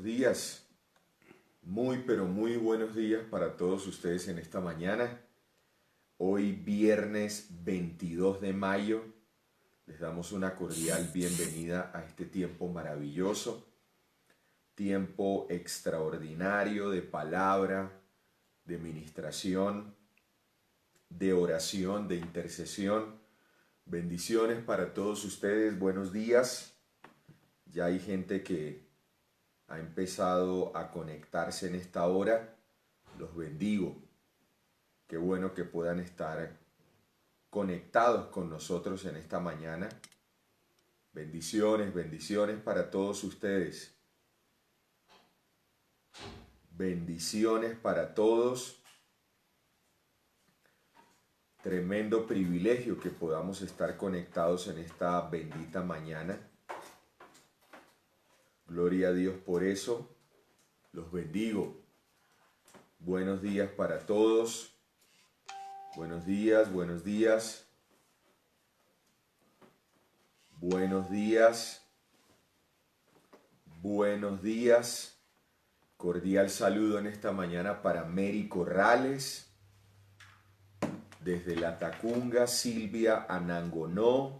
buenos días. Muy, pero muy buenos días para todos ustedes en esta mañana. Hoy viernes 22 de mayo. Les damos una cordial bienvenida a este tiempo maravilloso, tiempo extraordinario de palabra, de ministración, de oración, de intercesión. Bendiciones para todos ustedes, buenos días. Ya hay gente que ha empezado a conectarse en esta hora. Los bendigo. Qué bueno que puedan estar conectados con nosotros en esta mañana. Bendiciones, bendiciones para todos ustedes. Bendiciones para todos. Tremendo privilegio que podamos estar conectados en esta bendita mañana. Gloria a Dios por eso. Los bendigo. Buenos días para todos. Buenos días, buenos días. Buenos días. Buenos días. Cordial saludo en esta mañana para Mary Corrales. Desde La Tacunga, Silvia Anangonó.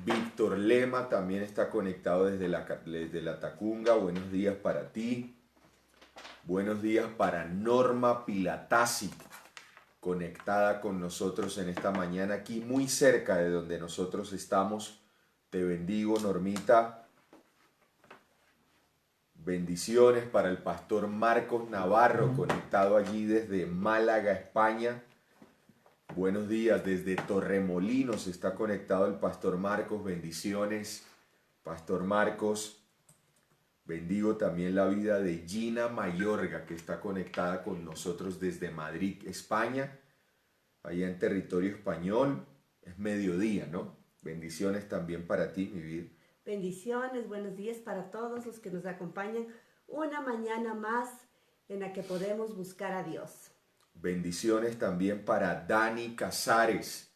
Víctor Lema también está conectado desde la Tacunga. Buenos días para ti. Buenos días para Norma Pilatasi, conectada con nosotros en esta mañana, aquí muy cerca de donde nosotros estamos. Te bendigo, Normita. Bendiciones para el pastor Marcos Navarro, conectado allí desde Málaga, España. Buenos días, desde Torremolinos está conectado el pastor Marcos. Bendiciones, pastor Marcos. Bendigo también la vida de Gina Mayorga, que está conectada con nosotros desde Madrid, España, allá en territorio español. Es mediodía, ¿no? Bendiciones también para ti, mi vida. Bendiciones, buenos días para todos los que nos acompañan. Una mañana más en la que podemos buscar a Dios. Bendiciones también para Dani Casares,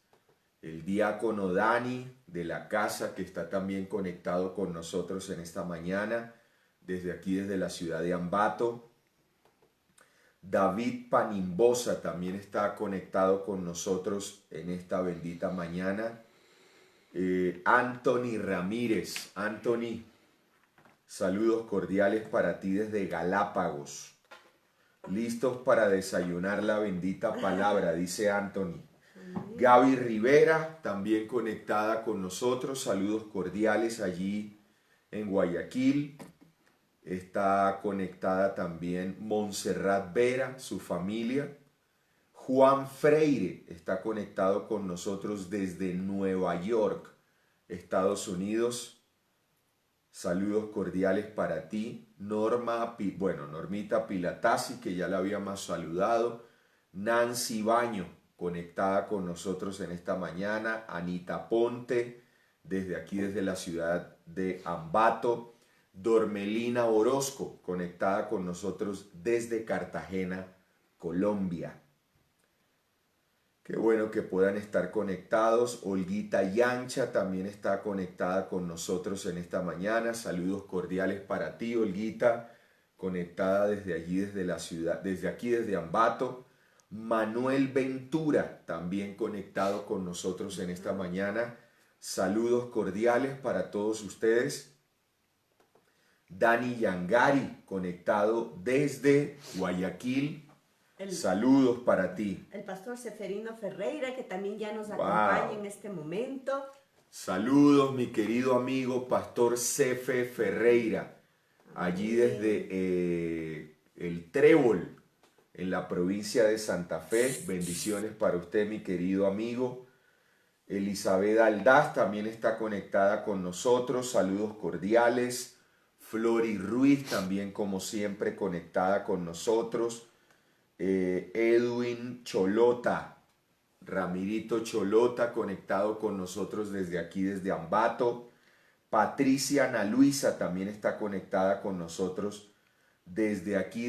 el diácono Dani de la casa, que está también conectado con nosotros en esta mañana, desde aquí, desde la ciudad de Ambato. David Panimbosa también está conectado con nosotros en esta bendita mañana. Anthony Ramírez. Anthony, saludos cordiales para ti desde Galápagos. Listos para desayunar la bendita palabra, dice Anthony. Gaby Rivera, también conectada con nosotros. Saludos cordiales allí en Guayaquil. Está conectada también Montserrat Vera, su familia. Juan Freire está conectado con nosotros desde Nueva York, Estados Unidos. Saludos cordiales para ti. Normita Pilatasi, que ya la habíamos saludado. Nancy Baño, conectada con nosotros en esta mañana. Anita Ponte, desde aquí, desde la ciudad de Ambato. Dormelina Orozco, conectada con nosotros desde Cartagena, Colombia. Qué bueno que puedan estar conectados. Olguita Yancha también está conectada con nosotros en esta mañana. Saludos cordiales para ti, Olguita, conectada desde allí, desde la ciudad, desde aquí, desde Ambato. Manuel Ventura, también conectado con nosotros en esta mañana. Saludos cordiales para todos ustedes. Dani Yangari, conectado desde Guayaquil. Saludos para ti. El pastor Seferino Ferreira, que también ya nos acompaña en este momento. Saludos, mi querido amigo pastor Cefe Ferreira, allí desde el Trébol, en la provincia de Santa Fe. Bendiciones para usted, mi querido amigo. Elizabeth Aldaz también está conectada con nosotros. Saludos cordiales. Flori Ruiz también, como siempre, conectada con nosotros. Edwin Cholota, Ramirito Cholota, conectado con nosotros desde aquí, desde Ambato. Patricia Ana Luisa también está conectada con nosotros desde aquí,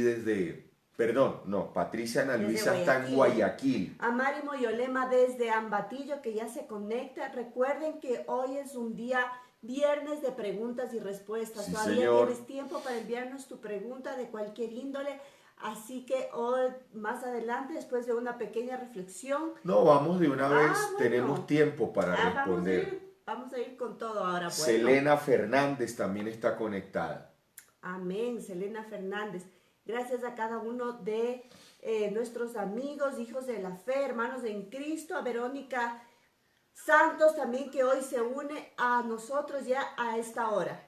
Patricia Ana Luisa está en Guayaquil. Amari Moyolema desde Ambatillo, que ya se conecta. Recuerden que hoy es un día viernes de preguntas y respuestas. Sí, Todavía señor. tienes tiempo para enviarnos tu pregunta de cualquier índole. Así que hoy, más adelante, después de una pequeña reflexión, No, vamos de una vez, tenemos bueno, tiempo para responder. vamos a ir con todo ahora. Bueno, Selena Fernández también está conectada. amén, Selena Fernández. Gracias a cada uno de nuestros amigos, hijos de la fe, hermanos en Cristo, a Verónica Santos también, que hoy se une a nosotros ya a esta hora.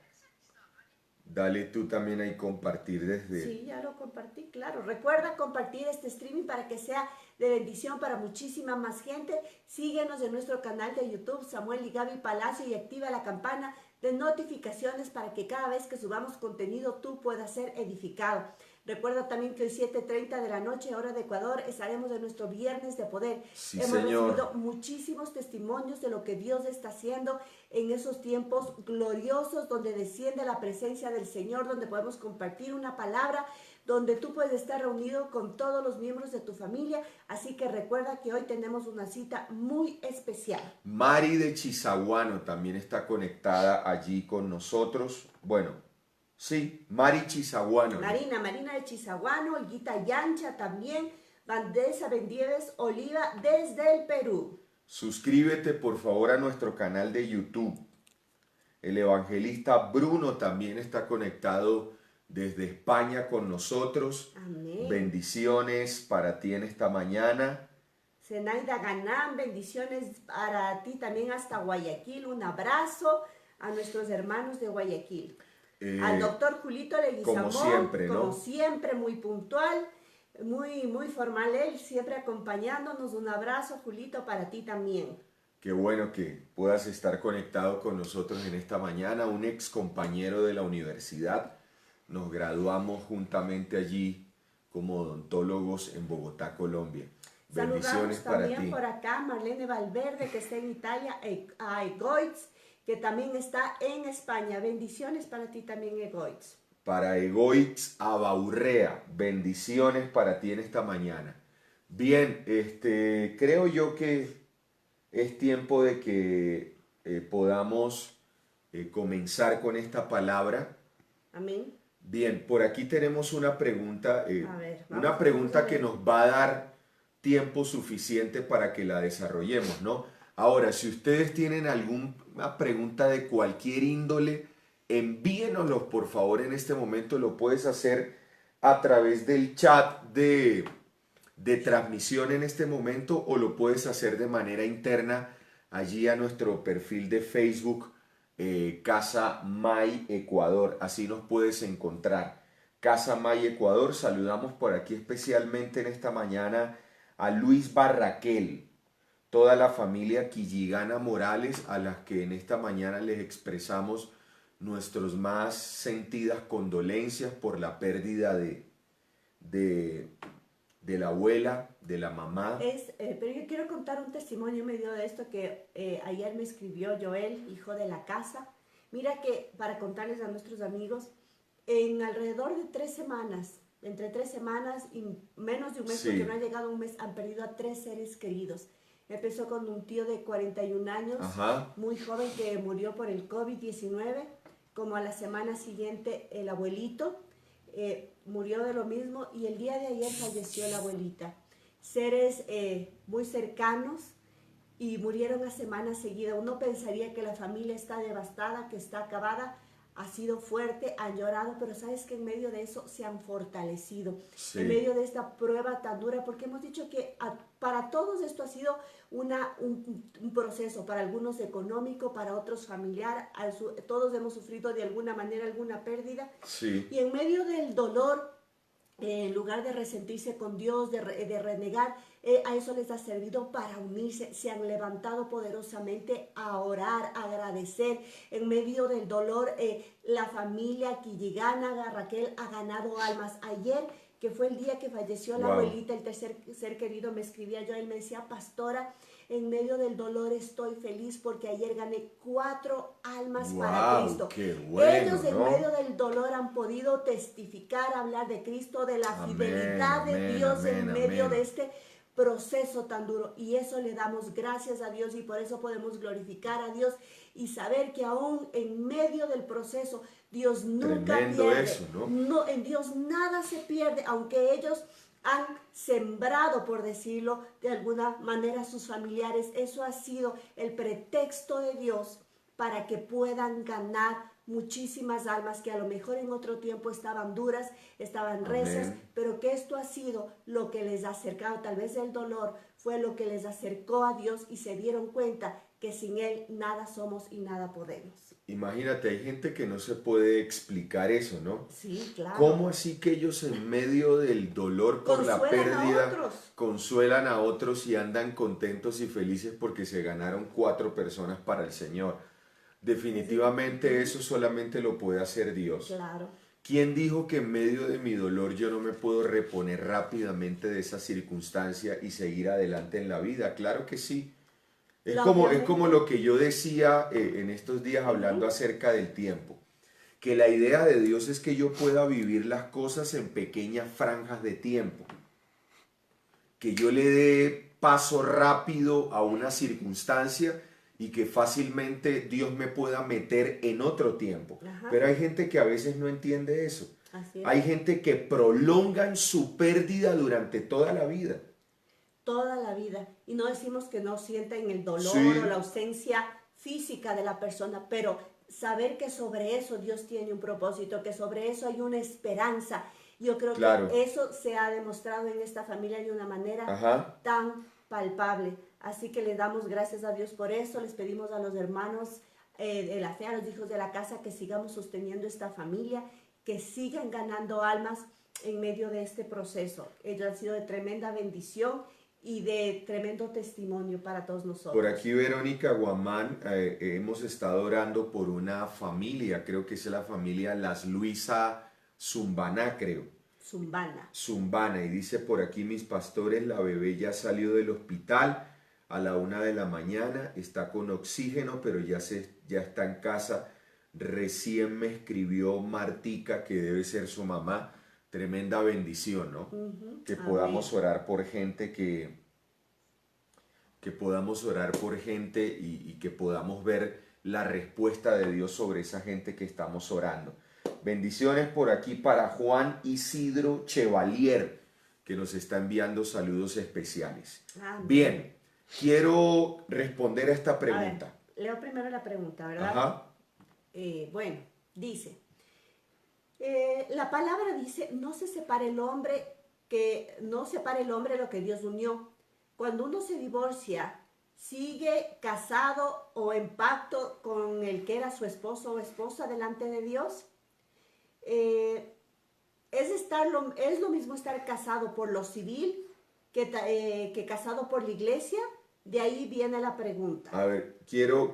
Dale tú también ahí compartir desde... Sí, ya lo compartí, claro. Recuerda compartir este streaming para que sea de bendición para muchísima más gente. Síguenos en nuestro canal de YouTube, Samuel y Gaby Palacio, y activa la campana de notificaciones para que cada vez que subamos contenido tú puedas ser edificado. Recuerda también que hoy 7:30 de la noche, hora de Ecuador, estaremos en nuestro Viernes de Poder. Sí, Hemos señor. recibido muchísimos testimonios de lo que Dios está haciendo en esos tiempos gloriosos donde desciende la presencia del Señor, donde podemos compartir una palabra, donde tú puedes estar reunido con todos los miembros de tu familia. Así que recuerda que hoy tenemos una cita muy especial. Mari de Chizaguano también está conectada allí con nosotros. Bueno, sí, Mari Chizaguano. Marina de Chizaguano, Olguita Yancha también, Vandesa Bendieves Oliva desde el Perú. Suscríbete por favor a nuestro canal de YouTube. El evangelista Bruno también está conectado desde España con nosotros. Amén. Bendiciones para ti en esta mañana. Zenaida Ganán, bendiciones para ti también hasta Guayaquil. Un abrazo a nuestros hermanos de Guayaquil. Al doctor Julito Leguizamón, como siempre, ¿no? Como siempre, muy puntual, muy formal él, siempre acompañándonos. Un abrazo, Julito, para ti también. Qué bueno que puedas estar conectado con nosotros en esta mañana. Un ex compañero de la universidad. Nos graduamos juntamente allí como odontólogos en Bogotá, Colombia. Bendiciones Saludamos para también ti. por acá Marlene Valverde, que está en Italia, a Egoitz, que también está en España. Bendiciones para ti también, Egoitz. Para Egoitz Abaurrea, bendiciones para ti en esta mañana. Bien, creo yo que es tiempo de que podamos comenzar con esta palabra. Amén. Bien, por aquí tenemos una pregunta, una vamos pregunta a ver. que nos va a dar tiempo suficiente para que la desarrollemos, ¿no? Ahora, si ustedes tienen alguna pregunta de cualquier índole, envíenoslos por favor en este momento. Lo puedes hacer a través del chat de transmisión en este momento, o lo puedes hacer de manera interna allí a nuestro perfil de Facebook, Casa May Ecuador. Así nos puedes encontrar. Casa May Ecuador. Saludamos por aquí especialmente en esta mañana a Luis Barraquel, toda la familia Quilligana Morales, a las que en esta mañana les expresamos nuestras más sentidas condolencias por la pérdida de la abuela, de la mamá. Pero yo quiero contar un testimonio en medio de esto que ayer me escribió Joel, hijo de la casa. Mira que, para contarles a nuestros amigos, en alrededor de 3 semanas, entre 3 semanas y menos de un mes, Sí. porque no ha llegado un mes, han perdido a 3 seres queridos. Empezó con un tío de 41 años, Ajá. muy joven, que murió por el COVID-19. Como a la semana siguiente, el abuelito murió de lo mismo, y el día de ayer falleció la abuelita. Seres muy cercanos, y murieron a semana seguida. Uno pensaría que la familia está devastada, que está acabada. Ha sido fuerte, han llorado, pero sabes que en medio de eso se han fortalecido. Sí. En medio de esta prueba tan dura, porque hemos dicho que para todos esto ha sido un proceso, para algunos económico, para otros familiar. Todos hemos sufrido de alguna manera alguna pérdida. Sí. Y en medio del dolor, en lugar de resentirse con Dios, de renegar, a eso les ha servido para unirse. Se han levantado poderosamente a orar, a agradecer. En medio del dolor, la familia Quilligana, Raquel, ha ganado almas. Ayer, que fue el día que falleció la abuelita, el tercer ser querido, me escribía yo, él me decía: pastora, en medio del dolor estoy feliz porque ayer gané 4 almas para Cristo. Qué bueno, Ellos en ¿no? medio del dolor han podido testificar, hablar de Cristo, de la fidelidad de Dios en medio de este proceso tan duro. Y eso le damos gracias a Dios y por eso podemos glorificar a Dios y saber que aún en medio del proceso Dios nunca Tremendo pierde. eso, ¿no? No, en Dios nada se pierde, aunque ellos han sembrado, por decirlo de alguna manera, sus familiares. Eso ha sido el pretexto de Dios para que puedan ganar muchísimas almas que a lo mejor en otro tiempo estaban duras, estaban recias, Amén. pero que esto ha sido lo que les ha acercado. Tal vez el dolor fue lo que les acercó a Dios y se dieron cuenta que sin Él nada somos y nada podemos. Imagínate, hay gente que no se puede explicar eso, ¿no? Sí, claro. ¿Cómo así que ellos en medio del dolor por la Consuelan a pérdida otros. consuelan a otros y andan contentos y felices porque se ganaron 4 personas para el Señor? Definitivamente eso solamente lo puede hacer Dios. Claro. ¿Quién dijo que en medio de mi dolor yo no me puedo reponer rápidamente de esa circunstancia y seguir adelante en la vida? Claro que sí. Es como lo que yo decía en estos días hablando acerca del tiempo. Que la idea de Dios es que yo pueda vivir las cosas en pequeñas franjas de tiempo. Que yo le dé paso rápido a una circunstancia y que fácilmente Dios me pueda meter en otro tiempo. Ajá. Pero hay gente que a veces no entiende eso. Así es. Hay gente que prolongan su pérdida durante toda la vida. Toda la vida. Y no decimos que no sienten el dolor Sí. o la ausencia física de la persona, pero saber que sobre eso Dios tiene un propósito, que sobre eso hay una esperanza. Yo creo Claro. que eso se ha demostrado en esta familia de una manera Ajá. tan palpable. Así que le damos gracias a Dios por eso. Les pedimos a los hermanos de la fe, a los hijos de la casa, que sigamos sosteniendo esta familia, que sigan ganando almas en medio de este proceso. Ello ha sido de tremenda bendición y de tremendo testimonio para todos nosotros. Por aquí Verónica Guamán, hemos estado orando por una familia, creo que es la familia Las Luisa Zumbana, creo. Zumbana, y dice por aquí: mis pastores, la bebé ya salió del hospital a la 1 de la mañana, está con oxígeno, pero ya está en casa. Recién me escribió Martica, que debe ser su mamá. Tremenda bendición, ¿no? Que podamos orar por gente, que podamos orar por gente y que podamos ver la respuesta de Dios sobre esa gente que estamos orando. Bendiciones por aquí para Juan Isidro Chevalier, que nos está enviando saludos especiales. Bien, quiero responder a esta pregunta. A ver, leo primero la pregunta, ¿verdad? Ajá. Bueno, dice, la palabra dice, no separe el hombre lo que Dios unió. Cuando uno se divorcia, ¿sigue casado o en pacto con el que era su esposo o esposa delante de Dios? ¿Es lo mismo estar casado por lo civil que casado por la iglesia? De ahí viene la pregunta. A ver, quiero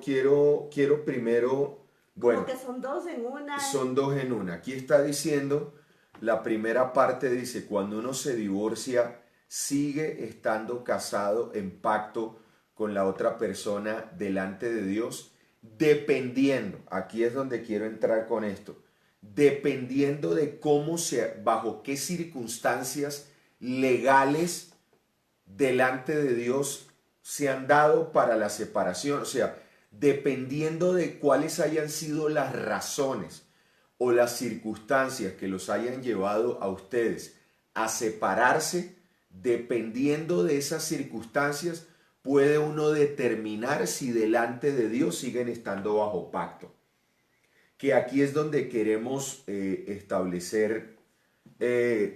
primero... Bueno, como que son dos en una. Son dos en una. Aquí está diciendo, la primera parte dice, cuando uno se divorcia, sigue estando casado en pacto con la otra persona delante de Dios, dependiendo, aquí es donde quiero entrar con esto, dependiendo de bajo qué circunstancias legales delante de Dios se han dado para la separación. O sea, dependiendo de cuáles hayan sido las razones o las circunstancias que los hayan llevado a ustedes a separarse, dependiendo de esas circunstancias, puede uno determinar si delante de Dios siguen estando bajo pacto. Que aquí es donde queremos establecer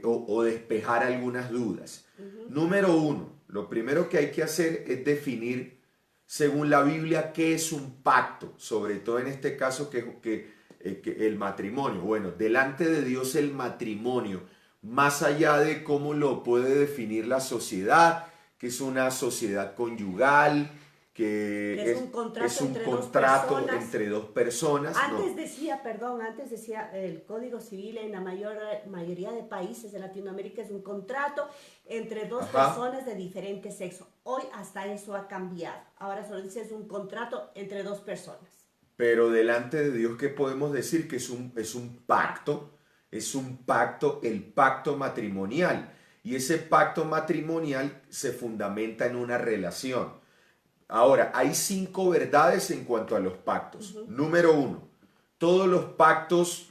o despejar algunas dudas. Número 1, lo primero que hay que hacer es definir, según la Biblia, qué es un pacto, sobre todo en este caso que el matrimonio. Bueno, delante de Dios el matrimonio, más allá de cómo lo puede definir la sociedad, que es una sociedad conyugal, que es un contrato, entre dos personas. Antes decía el Código Civil en la mayoría de países de Latinoamérica es un contrato entre dos personas de diferente sexo. Hoy hasta eso ha cambiado. Ahora solo dice es un contrato entre dos personas. Pero delante de Dios, ¿qué podemos decir? Que es un pacto, el pacto matrimonial. y ese pacto matrimonial se fundamenta en una relación. Ahora, hay 5 verdades en cuanto a los pactos. Número 1, todos los pactos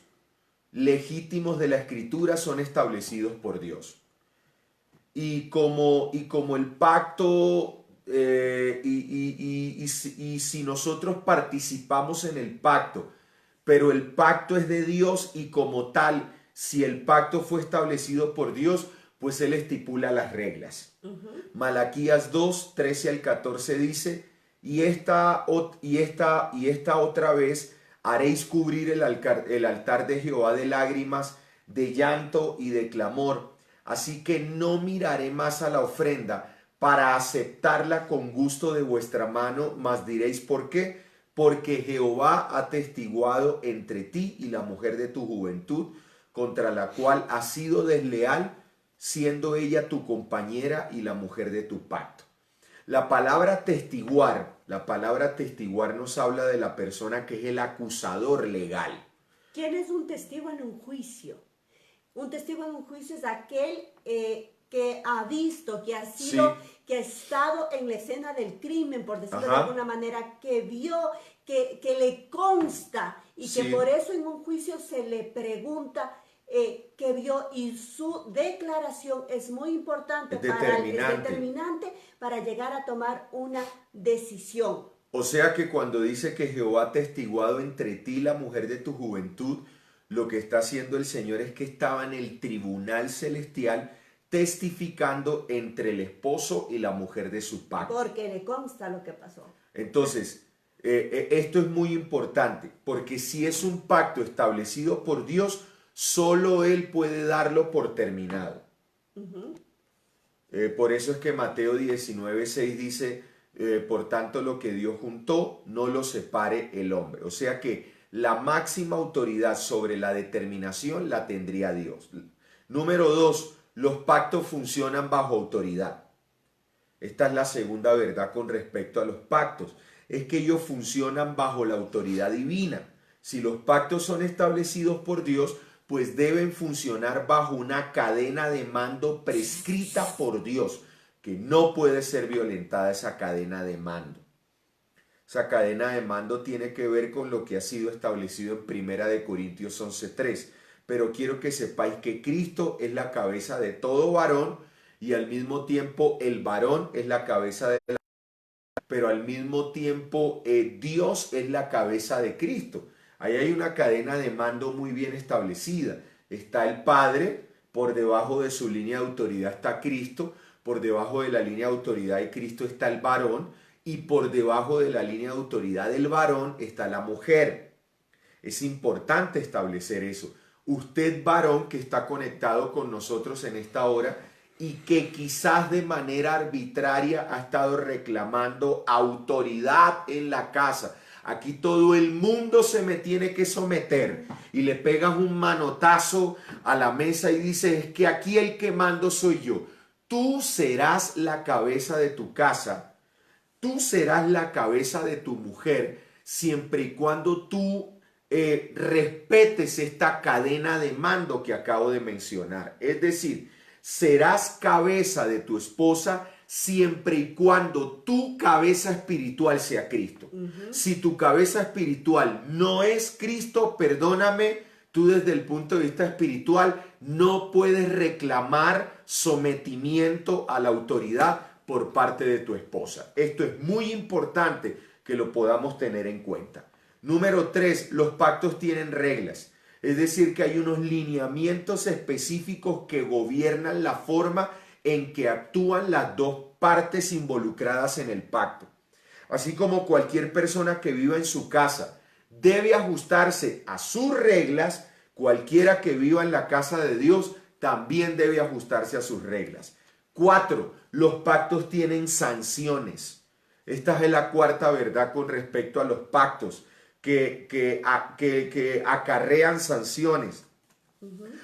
legítimos de la Escritura son establecidos por Dios. Y como el pacto, si nosotros participamos en el pacto, pero el pacto es de Dios y como tal, si el pacto fue establecido por Dios, pues Él estipula las reglas. Malaquías 2, 13 al 14 dice, y esta otra vez haréis cubrir el altar de Jehová de lágrimas, de llanto y de clamor. Así que no miraré más a la ofrenda para aceptarla con gusto de vuestra mano, mas diréis, ¿por qué? Porque Jehová ha testiguado entre ti y la mujer de tu juventud, contra la cual has sido desleal, siendo ella tu compañera y la mujer de tu pacto. La palabra testiguar nos habla de la persona que es el acusador legal. ¿Quién es un testigo en un juicio? Un testigo en un juicio es aquel que ha visto, que ha sido, que ha estado en la escena del crimen, por decirlo de alguna manera, que vio, que le consta y que por eso en un juicio se le pregunta que vio, y su declaración es muy importante, es determinante para llegar a tomar una decisión. O sea que cuando dice que Jehová ha testiguado entre ti la mujer de tu juventud, lo que está haciendo el Señor es que estaba en el tribunal celestial testificando entre el esposo y la mujer de su pacto. Porque le consta lo que pasó. Entonces, esto es muy importante, porque si es un pacto establecido por Dios, solo Él puede darlo por terminado. Por eso es que Mateo 19:6 dice, por tanto lo que Dios juntó, no lo separe el hombre. O sea que la máxima autoridad sobre la determinación la tendría Dios. Número 2, los pactos funcionan bajo autoridad. Esta es la segunda verdad con respecto a los pactos. Es que ellos funcionan bajo la autoridad divina. Si los pactos son establecidos por Dios, pues deben funcionar bajo una cadena de mando prescrita por Dios, que no puede ser violentada esa cadena de mando. Esa cadena de mando tiene que ver con lo que ha sido establecido en 1 Corintios 11:3. Pero quiero que sepáis que Cristo es la cabeza de todo varón y al mismo tiempo el varón es la cabeza de la mujer, pero al mismo tiempo Dios es la cabeza de Cristo. Ahí hay una cadena de mando muy bien establecida. Está el Padre, por debajo de su línea de autoridad está Cristo, por debajo de la línea de autoridad de Cristo está el varón y por debajo de la línea de autoridad del varón está la mujer. Es importante establecer eso. Usted, varón, que está conectado con nosotros en esta hora y que quizás de manera arbitraria ha estado reclamando autoridad en la casa. Aquí todo el mundo se me tiene que someter y le pegas un manotazo a la mesa y dices, es que aquí el que mando soy yo. Tú serás la cabeza de tu casa, tú serás la cabeza de tu mujer, siempre y cuando tú respetes esta cadena de mando que acabo de mencionar. Es decir, serás cabeza de tu esposa siempre y cuando tu cabeza espiritual sea Cristo. Si tu cabeza espiritual no es Cristo, perdóname, tú desde el punto de vista espiritual no puedes reclamar sometimiento a la autoridad por parte de tu esposa. Esto es muy importante que lo podamos tener en cuenta. Número 3, los pactos tienen reglas. Es decir, que hay unos lineamientos específicos que gobiernan la forma en que actúan las dos partes involucradas en el pacto. Así como cualquier persona que viva en su casa debe ajustarse a sus reglas, cualquiera que viva en la casa de Dios también debe ajustarse a sus reglas. 4, los pactos tienen sanciones. Esta es la cuarta verdad con respecto a los pactos que acarrean sanciones.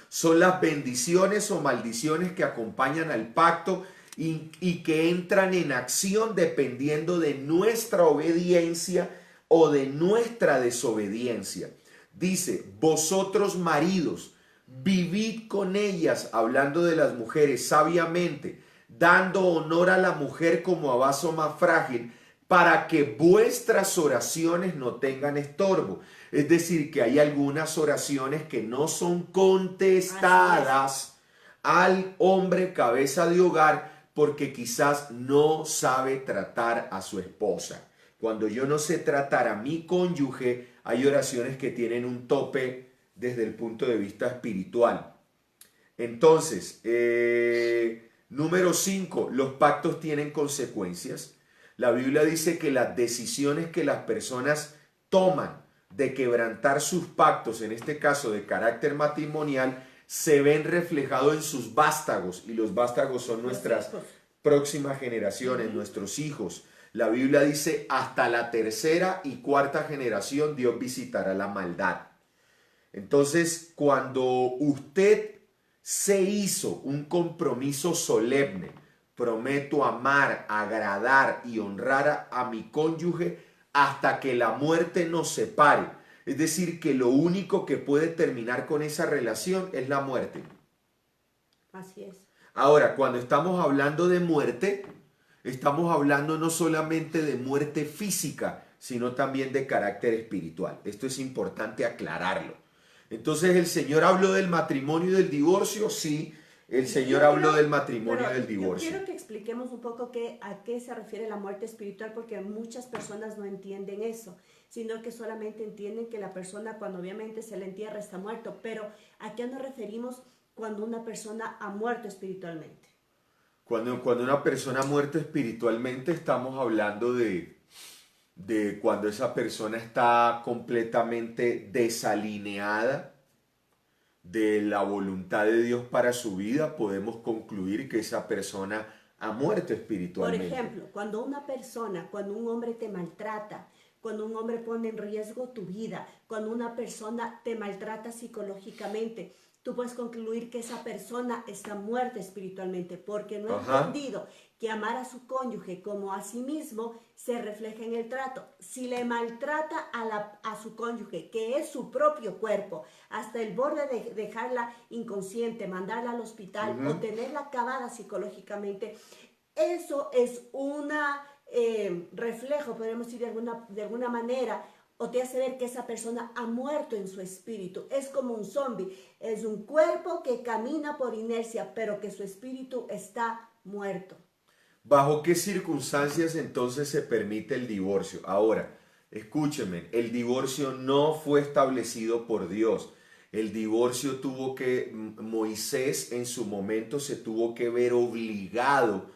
Son las bendiciones o maldiciones que acompañan al pacto y que entran en acción dependiendo de nuestra obediencia o de nuestra desobediencia. Dice, vosotros maridos, vivid con ellas, hablando de las mujeres, sabiamente, dando honor a la mujer como a vaso más frágil, para que vuestras oraciones no tengan estorbo. Es decir, que hay algunas oraciones que no son contestadas al hombre cabeza de hogar porque quizás no sabe tratar a su esposa. Cuando yo no sé tratar a mi cónyuge, hay oraciones que tienen un tope desde el punto de vista espiritual. Entonces, número 5, los pactos tienen consecuencias. La Biblia dice que las decisiones que las personas toman de quebrantar sus pactos, en este caso de carácter matrimonial, se ven reflejados en sus vástagos, y los vástagos son nuestras próximas generaciones, nuestros hijos. La Biblia dice, hasta la tercera y cuarta generación Dios visitará la maldad. Entonces, cuando usted se hizo un compromiso solemne, prometo amar, agradar y honrar a mi cónyuge hasta que la muerte nos separe. Es decir, que lo único que puede terminar con esa relación es la muerte. Así es. Ahora, cuando estamos hablando de muerte, estamos hablando no solamente de muerte física, sino también de carácter espiritual. Esto es importante aclararlo. Entonces, ¿el Señor habló del matrimonio y del divorcio? Sí, el Señor habló del matrimonio y del divorcio. Yo quiero que expliquemos un poco a qué se refiere la muerte espiritual, porque muchas personas no entienden eso, sino que solamente entienden que la persona, cuando obviamente se le entierra, está muerto. Pero ¿a qué nos referimos cuando una persona ha muerto espiritualmente? Cuando una persona ha muerto espiritualmente, estamos hablando de cuando esa persona está completamente desalineada de la voluntad de Dios para su vida. Podemos concluir que esa persona ha muerto espiritualmente. Por ejemplo, cuando un hombre te maltrata, cuando un hombre pone en riesgo tu vida, cuando una persona te maltrata psicológicamente, tú puedes concluir que esa persona está muerta espiritualmente, porque no ha entendido que amar a su cónyuge como a sí mismo se refleja en el trato. Si le maltrata a su cónyuge, que es su propio cuerpo, hasta el borde de dejarla inconsciente, mandarla al hospital o tenerla acabada psicológicamente, eso es una reflejo, podemos decir de alguna manera, o te hace ver que esa persona ha muerto en su espíritu. Es como un zombie, es un cuerpo que camina por inercia, pero que su espíritu está muerto. ¿Bajo qué circunstancias entonces se permite el divorcio? Ahora, escúcheme, el divorcio no fue establecido por Dios. El divorcio Moisés en su momento se tuvo que ver obligado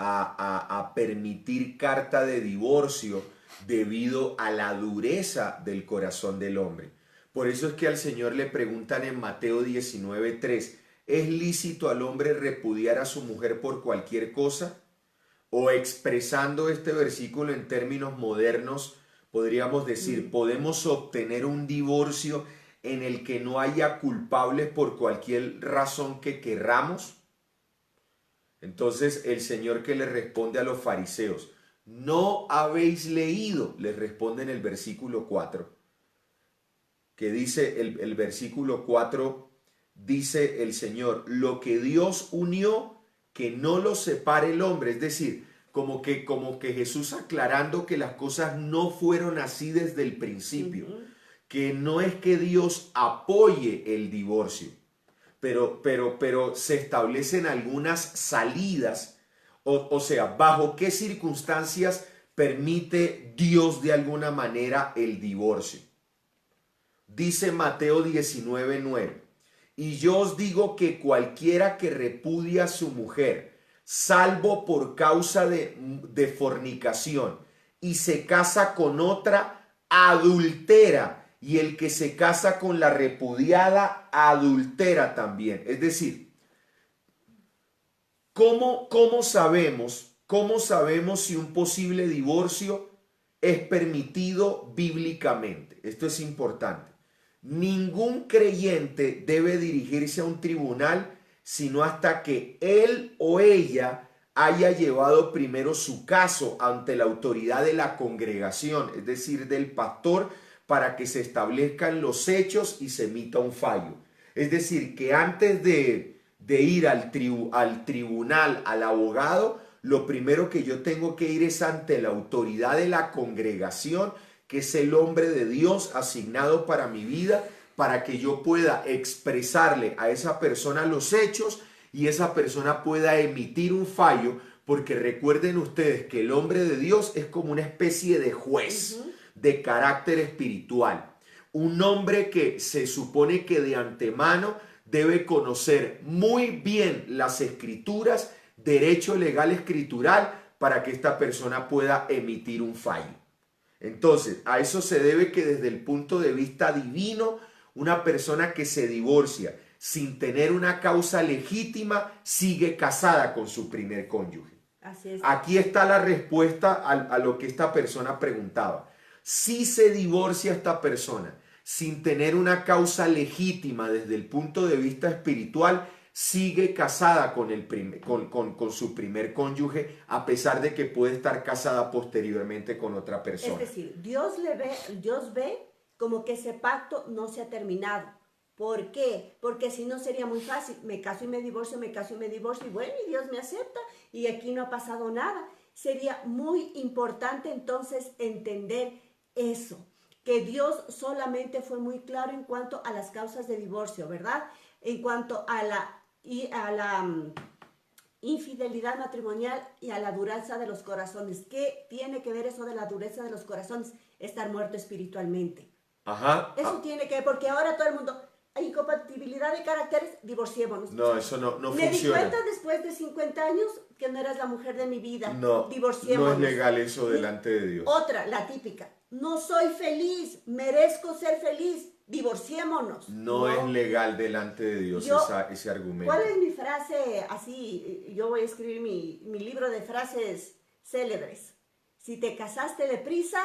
a permitir carta de divorcio debido a la dureza del corazón del hombre. Por eso es que al Señor le preguntan en Mateo 19:3, ¿es lícito al hombre repudiar a su mujer por cualquier cosa? O expresando este versículo en términos modernos, podríamos decir, ¿podemos obtener un divorcio en el que no haya culpables por cualquier razón que querramos? Entonces el Señor, que le responde a los fariseos, ¿no habéis leído? Les responde en el versículo 4, que dice el versículo 4, dice el Señor, lo que Dios unió, que no lo separe el hombre. Es decir, como que Jesús aclarando que las cosas no fueron así desde el principio, que no es que Dios apoye el divorcio, pero se establecen algunas salidas, o sea, bajo qué circunstancias permite Dios de alguna manera el divorcio. Dice Mateo 19:9, y yo os digo que cualquiera que repudia a su mujer, salvo por causa de fornicación, y se casa con otra, adultera, y el que se casa con la repudiada, adultera también. Es decir, ¿cómo sabemos si un posible divorcio es permitido bíblicamente? Esto es importante. Ningún creyente debe dirigirse a un tribunal sino hasta que él o ella haya llevado primero su caso ante la autoridad de la congregación, es decir, del pastor, para que se establezcan los hechos y se emita un fallo. Es decir, que antes de ir al tribunal, al abogado, lo primero que yo tengo que ir es ante la autoridad de la congregación, que es el hombre de Dios asignado para mi vida, para que yo pueda expresarle a esa persona los hechos y esa persona pueda emitir un fallo, porque recuerden ustedes que el hombre de Dios es como una especie de juez de carácter espiritual. Un hombre que se supone que de antemano debe conocer muy bien las escrituras, derecho legal escritural, para que esta persona pueda emitir un fallo. Entonces, a eso se debe que desde el punto de vista divino, una persona que se divorcia sin tener una causa legítima sigue casada con su primer cónyuge. Así es. Aquí está la respuesta a lo que esta persona preguntaba. Si se divorcia esta persona sin tener una causa legítima desde el punto de vista espiritual, sigue casada con su primer cónyuge, a pesar de que puede estar casada posteriormente con otra persona. Es decir, Dios ve como que ese pacto no se ha terminado. ¿Por qué? Porque si no sería muy fácil, me caso y me divorcio, me caso y me divorcio, y bueno, y Dios me acepta, y aquí no ha pasado nada. Sería muy importante entonces entender eso, que Dios solamente fue muy claro en cuanto a las causas de divorcio, ¿verdad? En cuanto a la infidelidad matrimonial y a la dureza de los corazones. ¿Qué tiene que ver eso de la dureza de los corazones? Estar muerto espiritualmente. Ajá. Eso tiene que ver, porque ahora todo el mundo, hay incompatibilidad de caracteres, divorciémonos. No, eso no Me di funciona. cuenta después de 50 años que no eras la mujer de mi vida. No, Divorciémonos. no es legal eso delante de Dios. Otra, la típica, no soy feliz, merezco ser feliz, divorciémonos. No es legal delante de Dios ese argumento. ¿Cuál es mi frase así? Yo voy a escribir mi libro de frases célebres. Si te casaste deprisa,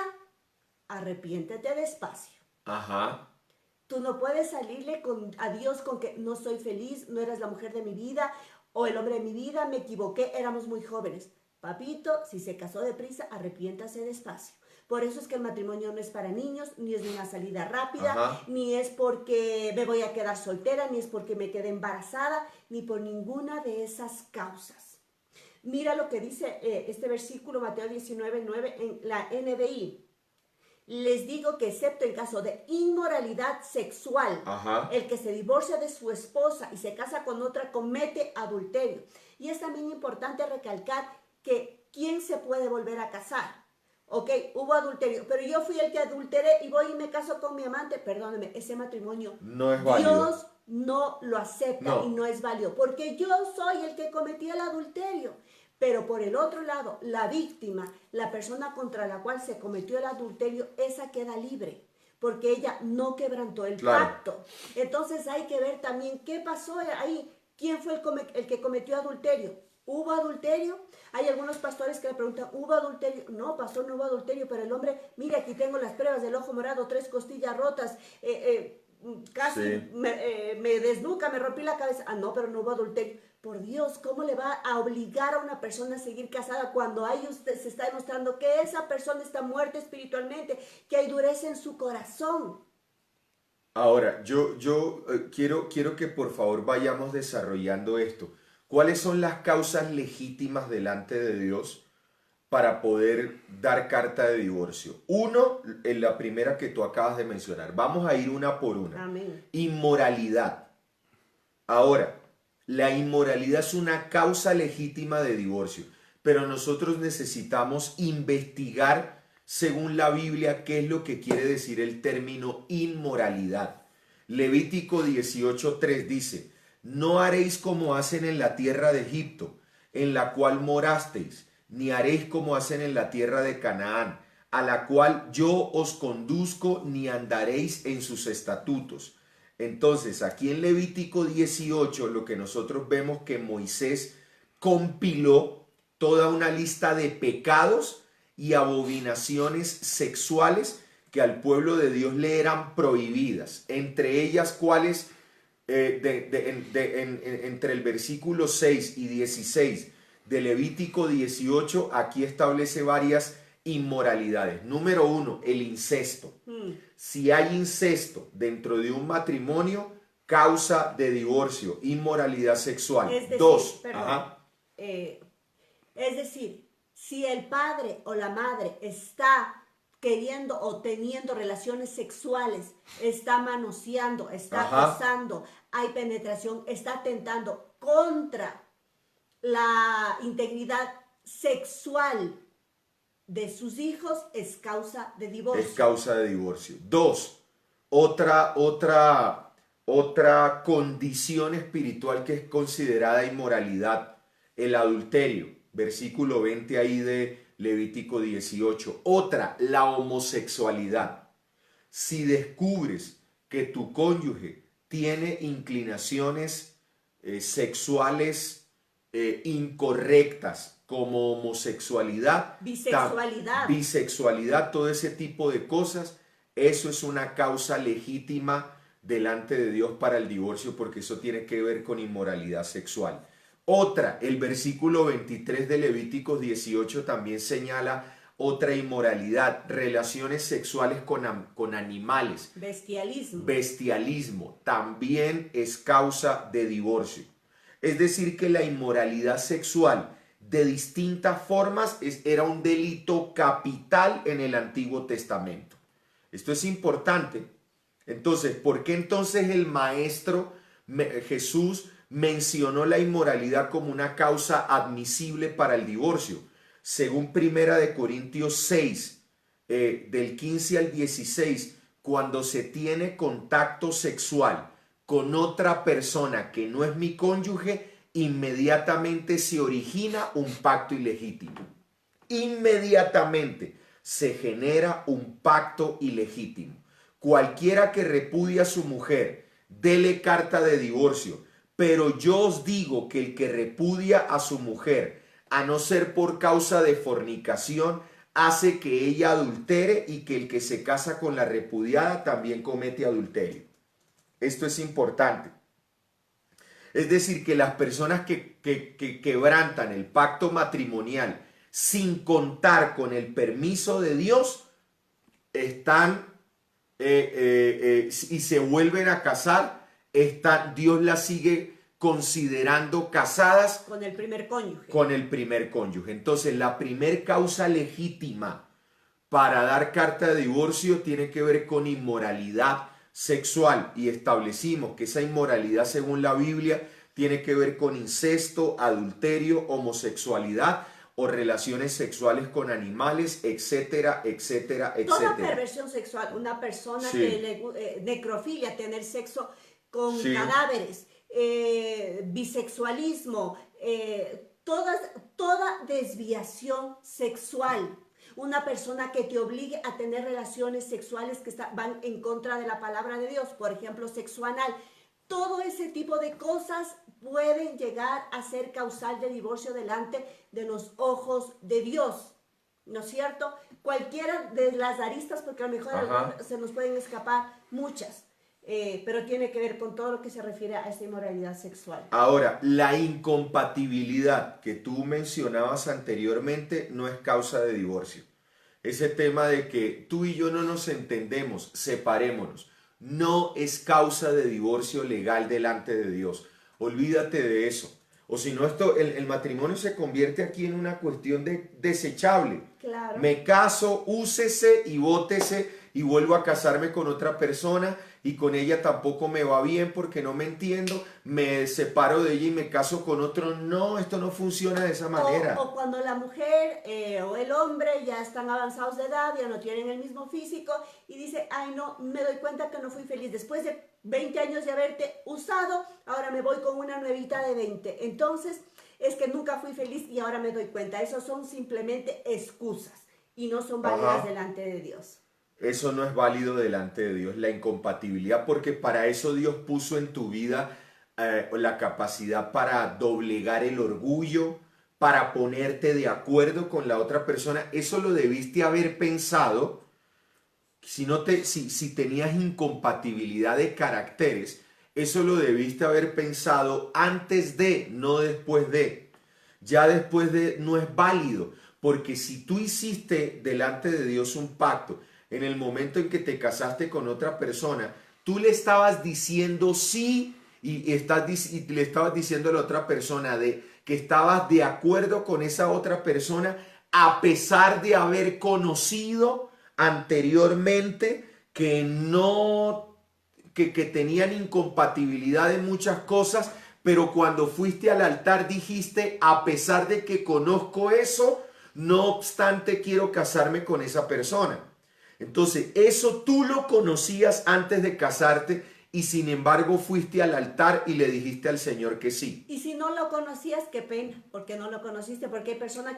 arrepiéntete despacio. Ajá. Tú no puedes salirle a Dios con que no soy feliz, no eras la mujer de mi vida o el hombre de mi vida, me equivoqué, éramos muy jóvenes. Papito, si se casó deprisa, arrepiéntase despacio. Por eso es que el matrimonio no es para niños, ni es una salida rápida, Ajá. ni es porque me voy a quedar soltera, ni es porque me quedé embarazada, ni por ninguna de esas causas. Mira lo que dice este versículo, Mateo 19:9 en la NBI. Les digo que excepto en caso de inmoralidad sexual, Ajá. el que se divorcia de su esposa y se casa con otra comete adulterio. Y es también importante recalcar que ¿quién se puede volver a casar? Ok, hubo adulterio, pero yo fui el que adulteré y voy y me caso con mi amante. Perdóneme, ese matrimonio no es válido. Dios no lo acepta y no es válido, porque yo soy el que cometió el adulterio. Pero por el otro lado, la víctima, la persona contra la cual se cometió el adulterio, esa queda libre, porque ella no quebrantó el pacto. Entonces hay que ver también qué pasó ahí, quién fue el que cometió adulterio. ¿Hubo adulterio? Hay algunos pastores que le preguntan, ¿hubo adulterio? No, pastor, no hubo adulterio, pero el hombre, mira, aquí tengo las pruebas del ojo morado, 3 costillas rotas, casi Sí. me desnuca, me rompí la cabeza. Ah, no, pero no hubo adulterio. Por Dios, ¿cómo le va a obligar a una persona a seguir casada cuando ahí usted se está demostrando que esa persona está muerta espiritualmente, que hay dureza en su corazón? Ahora, yo quiero que por favor vayamos desarrollando esto. ¿Cuáles son las causas legítimas delante de Dios para poder dar carta de divorcio? Uno, en la primera que tú acabas de mencionar. Vamos a ir una por una. Amén. Inmoralidad. Ahora, la inmoralidad es una causa legítima de divorcio, pero nosotros necesitamos investigar según la Biblia qué es lo que quiere decir el término inmoralidad. Levítico 18:3 dice: no haréis como hacen en la tierra de Egipto, en la cual morasteis, ni haréis como hacen en la tierra de Canaán, a la cual yo os conduzco, ni andaréis en sus estatutos. Entonces, aquí en Levítico 18, lo que nosotros vemos que Moisés compiló toda una lista de pecados y abominaciones sexuales que al pueblo de Dios le eran prohibidas, entre ellas cuáles, entre el versículo 6 y 16 de Levítico 18, aquí establece varias inmoralidades. Número 1, el incesto. Si hay incesto dentro de un matrimonio, causa de divorcio, inmoralidad sexual. Es decir, Dos, perdón, ajá, es decir, si el padre o la madre está queriendo o teniendo relaciones sexuales, está manoseando, está ajá, acosando, hay penetración, está atentando contra la integridad sexual de sus hijos, es causa de es divorcio. causa de divorcio. Dos, otra condición espiritual que es considerada inmoralidad, el adulterio. Versículo 20 ahí de Levítico 18. Otra, la homosexualidad. Si descubres que tu cónyuge tiene inclinaciones sexuales incorrectas como homosexualidad, Bisexualidad. bisexualidad, todo ese tipo de cosas, eso es una causa legítima delante de Dios para el divorcio porque eso tiene que ver con inmoralidad sexual. Otra, el versículo 23 de Levíticos 18 también señala otra inmoralidad, relaciones sexuales con animales. Bestialismo. Bestialismo también es causa de divorcio. Es decir, que la inmoralidad sexual de distintas formas era un delito capital en el Antiguo Testamento. Esto es importante. Entonces, ¿por qué entonces el maestro Jesús mencionó la inmoralidad como una causa admisible para el divorcio? Según Primera de Corintios 6, del 15 al 16, cuando se tiene contacto sexual con otra persona que no es mi cónyuge, inmediatamente se origina un pacto ilegítimo. Inmediatamente se genera un pacto ilegítimo. Cualquiera que repudia a su mujer, dele carta de divorcio. Pero yo os digo que el que repudia a su mujer, a no ser por causa de fornicación, hace que ella adultere y que el que se casa con la repudiada también comete adulterio. Esto es importante. Es decir, que las personas que quebrantan el pacto matrimonial sin contar con el permiso de Dios, están y se vuelven a casar, Dios las sigue considerando casadas Con el primer cónyuge. con el primer cónyuge. Entonces, la primer causa legítima para dar carta de divorcio tiene que ver con inmoralidad sexual y establecimos que esa inmoralidad, según la Biblia, tiene que ver con incesto, adulterio, homosexualidad o relaciones sexuales con animales, etcétera, etcétera, Toda etcétera. perversión sexual, una persona Sí. que necrofilia, tener sexo con Sí. cadáveres, bisexualismo, toda desviación sexual. Una persona que te obligue a tener relaciones sexuales que van en contra de la palabra de Dios, por ejemplo, sexo anal. Todo ese tipo de cosas pueden llegar a ser causal de divorcio delante de los ojos de Dios. ¿No es cierto? Cualquiera de las aristas, porque a lo mejor se nos pueden escapar muchas, pero tiene que ver con todo lo que se refiere a esta inmoralidad sexual. Ahora, la incompatibilidad que tú mencionabas anteriormente no es causa de divorcio. Ese tema de que tú y yo no nos entendemos, separémonos, no es causa de divorcio legal delante de Dios. Olvídate de eso. O si no, el matrimonio se convierte aquí en una cuestión desechable. Claro. Me caso, úsese y bótese y vuelvo a casarme con otra persona y con ella tampoco me va bien porque no me entiendo, me separo de ella y me caso con otro. No, esto no funciona de esa manera. O cuando la mujer o el hombre ya están avanzados de edad, ya no tienen el mismo físico y dice, ay no, me doy cuenta que no fui feliz. Después de 20 años de haberte usado, ahora me voy con una nuevita de 20. Entonces, es que nunca fui feliz y ahora me doy cuenta. Esos son simplemente excusas y no son válidas delante de Dios. Eso no es válido delante de Dios, la incompatibilidad, porque para eso Dios puso en tu vida la capacidad para doblegar el orgullo, para ponerte de acuerdo con la otra persona. Eso lo debiste haber pensado si tenías incompatibilidad de caracteres. Eso lo debiste haber pensado antes de, no después de. Ya después de no es válido, porque si tú hiciste delante de Dios un pacto, en el momento en que te casaste con otra persona, tú le estabas diciendo sí y le estabas diciendo a la otra persona que estabas de acuerdo con esa otra persona a pesar de haber conocido anteriormente que no, que tenían incompatibilidad en muchas cosas, pero cuando fuiste al altar dijiste, a pesar de que conozco eso, no obstante quiero casarme con esa persona. Entonces, eso tú lo conocías antes de casarte y sin embargo fuiste al altar y le dijiste al Señor que sí. Y si no lo conocías, qué pena, porque no lo conociste, porque hay personas